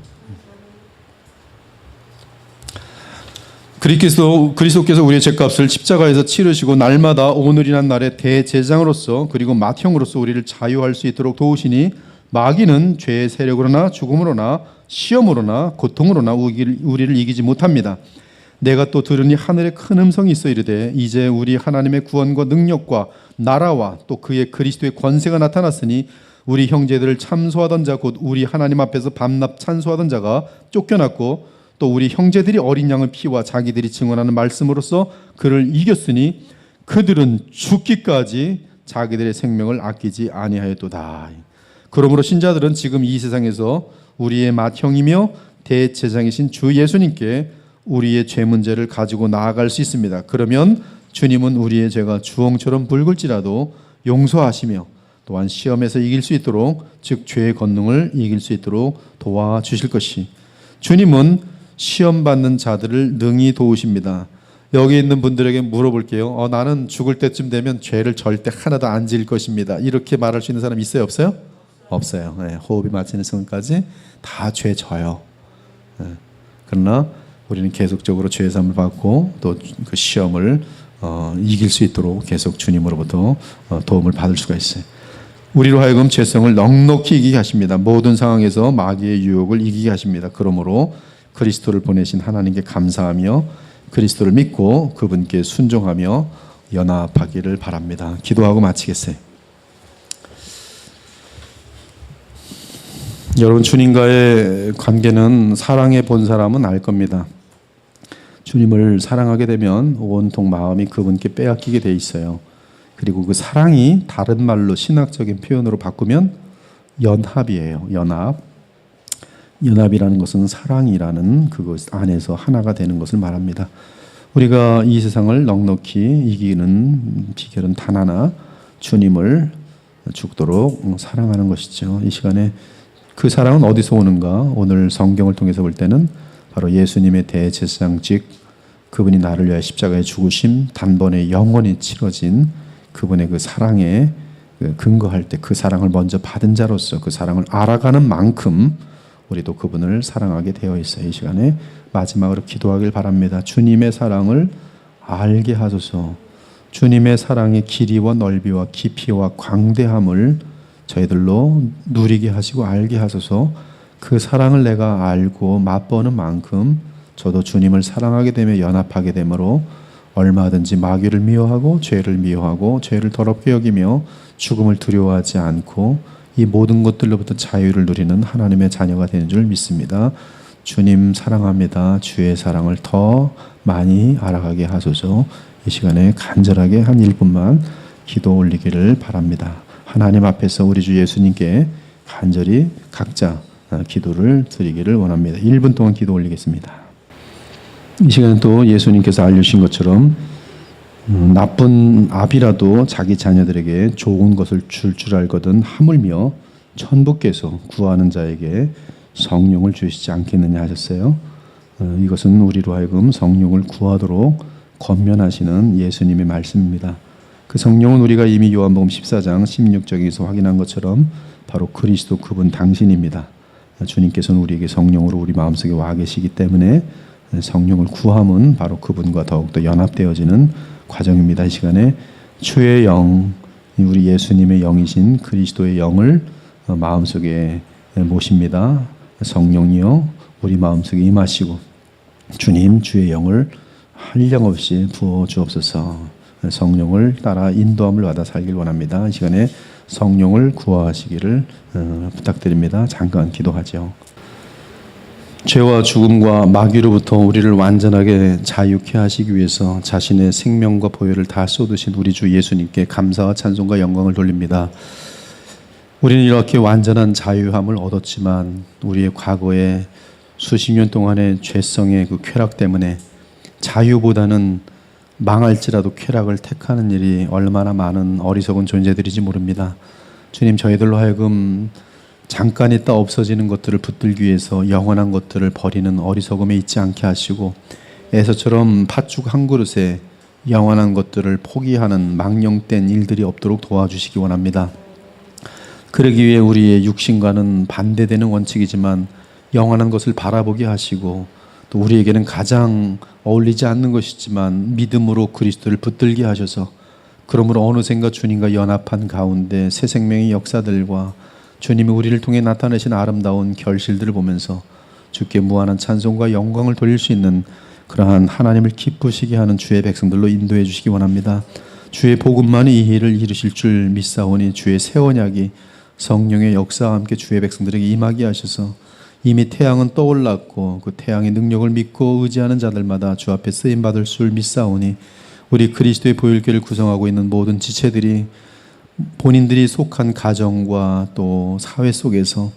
그리스도께서 우리의 죄값을 십자가에서 치르시고 날마다 오늘이란 날에 대제사장으로서 그리고 맏형으로서 우리를 자유할 수 있도록 도우시니 마귀는 죄의 세력으로나 죽음으로나 시험으로나 고통으로나 우리를 이기지 못합니다. 내가 또 들으니 하늘에 큰 음성이 있어 이르되 이제 우리 하나님의 구원과 능력과 나라와 또 그의 그리스도의 권세가 나타났으니 우리 형제들을 참소하던 자 곧 우리 하나님 앞에서 밤낮 찬소하던 자가 쫓겨났고 또 우리 형제들이 어린 양의 피와 자기들이 증언하는 말씀으로써 그를 이겼으니 그들은 죽기까지 자기들의 생명을 아끼지 아니하였도다. 그러므로 신자들은 지금 이 세상에서 우리의 맏형이며 대제사장이신 주 예수님께 우리의 죄 문제를 가지고 나아갈 수 있습니다. 그러면 주님은 우리의 죄가 주홍처럼 붉을지라도 용서하시며 또한 시험에서 이길 수 있도록, 즉 죄의 권능을 이길 수 있도록 도와주실 것이, 주님은 시험 받는 자들을 능히 도우십니다. 여기 있는 분들에게 물어볼게요. 나는 죽을 때쯤 되면 죄를 절대 하나도 안 지을 것입니다. 이렇게 말할 수 있는 사람 있어요, 없어요? 없어요. 네, 호흡이 마치는 순간까지 다 죄 져요. 네. 그러나 우리는 계속적으로 죄 사함을 받고 또 그 시험을 이길 수 있도록 계속 주님으로부터 도움을 받을 수가 있어요. 우리로 하여금 죄성을 넉넉히 이기게 하십니다. 모든 상황에서 마귀의 유혹을 이기게 하십니다. 그러므로 그리스도를 보내신 하나님께 감사하며 그리스도를 믿고 그분께 순종하며 연합하기를 바랍니다. 기도하고 마치겠어요. 여러분, 주님과의 관계는 사랑해 본 사람은 알 겁니다. 주님을 사랑하게 되면 온통 마음이 그분께 빼앗기게 돼 있어요. 그리고 그 사랑이 다른 말로 신학적인 표현으로 바꾸면 연합이에요. 연합이라는 것은 사랑이라는 그것 안에서 하나가 되는 것을 말합니다. 우리가 이 세상을 넉넉히 이기는 비결은 단 하나, 주님을 죽도록 사랑하는 것이죠. 이 시간에 그 사랑은 어디서 오는가? 오늘 성경을 통해서 볼 때는 바로 예수님의 대제사장직, 그분이 나를 위하여 십자가에 죽으심, 단번에 영원히 치러진 그분의 그 사랑에 근거할 때 그 사랑을 먼저 받은 자로서 그 사랑을 알아가는 만큼 우리도 그분을 사랑하게 되어 있어요. 이 시간에 마지막으로 기도하길 바랍니다. 주님의 사랑을 알게 하소서. 주님의 사랑의 길이와 넓이와 깊이와 광대함을 저희들로 누리게 하시고 알게 하소서. 그 사랑을 내가 알고 맛보는 만큼 저도 주님을 사랑하게 되며 연합하게 되므로 얼마든지 마귀를 미워하고 죄를 더럽게 여기며 죽음을 두려워하지 않고 이 모든 것들로부터 자유를 누리는 하나님의 자녀가 되는 줄 믿습니다. 주님 사랑합니다. 주의 사랑을 더 많이 알아가게 하소서. 이 시간에 간절하게 한 1분만 기도 올리기를 바랍니다. 하나님 앞에서 우리 주 예수님께 간절히 각자 기도를 드리기를 원합니다. 1분 동안 기도 올리겠습니다. 이 시간에 또 예수님께서 알려주신 것처럼 나쁜 아비라도 자기 자녀들에게 좋은 것을 줄 알거든 하물며 천부께서 구하는 자에게 성령을 주시지 않겠느냐 하셨어요. 이것은 우리로 하여금 성령을 구하도록 권면하시는 예수님의 말씀입니다. 그 성령은 우리가 이미 요한복음 14장 16절에서 확인한 것처럼 바로 그리스도 그분 당신입니다. 주님께서는 우리에게 성령으로 우리 마음속에 와 계시기 때문에 성령을 구함은 바로 그분과 더욱더 연합되어지는 과정입니다. 이 시간에 주의 영, 우리 예수님의 영이신 그리스도의 영을 마음속에 모십니다. 성령이여 우리 마음속에 임하시고 주님 주의 영을 한량없이 부어 주옵소서. 성령을 따라 인도함을 받아 살길 원합니다. 이 시간에 성령을 구하시기를 부탁드립니다. 잠깐 기도하죠. 죄와 죽음과 마귀로부터 우리를 완전하게 자유케 하시기 위해서 자신의 생명과 보혈을 다 쏟으신 우리 주 예수님께 감사와 찬송과 영광을 돌립니다. 우리는 이렇게 완전한 자유함을 얻었지만 우리의 과거에 수십 년 동안의 죄성의 그 쾌락 때문에 자유보다는 망할지라도 쾌락을 택하는 일이 얼마나 많은 어리석은 존재들인지 모릅니다. 주님, 저희들로 하여금 잠깐 있다 없어지는 것들을 붙들기 위해서 영원한 것들을 버리는 어리석음에 있지 않게 하시고 에서처럼 팥죽 한 그릇에 영원한 것들을 포기하는 망령된 일들이 없도록 도와주시기 원합니다. 그러기 위해 우리의 육신과는 반대되는 원칙이지만 영원한 것을 바라보게 하시고 또 우리에게는 가장 어울리지 않는 것이지만 믿음으로 그리스도를 붙들게 하셔서 그러므로 어느샌가 주님과 연합한 가운데 새 생명의 역사들과 주님이 우리를 통해 나타내신 아름다운 결실들을 보면서 주께 무한한 찬송과 영광을 돌릴 수 있는 그러한 하나님을 기쁘시게 하는 주의 백성들로 인도해 주시기 원합니다. 주의 복음만이 이 일을 이루실 줄 믿사오니 주의 새 언약이 성령의 역사와 함께 주의 백성들에게 임하게 하셔서 이미 태양은 떠올랐고 그 태양의 능력을 믿고 의지하는 자들마다 주 앞에 쓰임받을 줄 믿사오니 우리 그리스도의 보혈교를 구성하고 있는 모든 지체들이 본인들이 속한 가정과 또 사회 속에서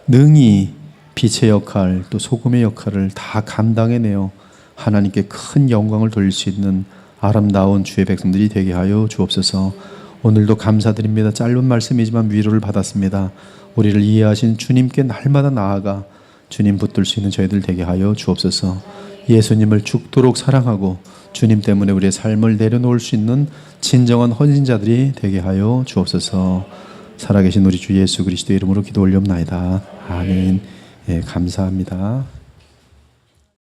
능히 빛의 역할 또 소금의 역할을 다 감당해내어 하나님께 큰 영광을 돌릴 수 있는 아름다운 주의 백성들이 되게 하여 주옵소서. 오늘도 감사드립니다. 짧은 말씀이지만 위로를 받았습니다. 우리를 이해하신 주님께 날마다 나아가 주님 붙들 수 있는 저희들 되게 하여 주옵소서. 예수님을 죽도록 사랑하고 주님 때문에 우리의 삶을 내려놓을 수 있는 진정한 헌신자들이 되게 하여 주옵소서. 살아계신 우리 주 예수 그리스도의 이름으로 기도 올리옵나이다. 아멘. 예, 감사합니다.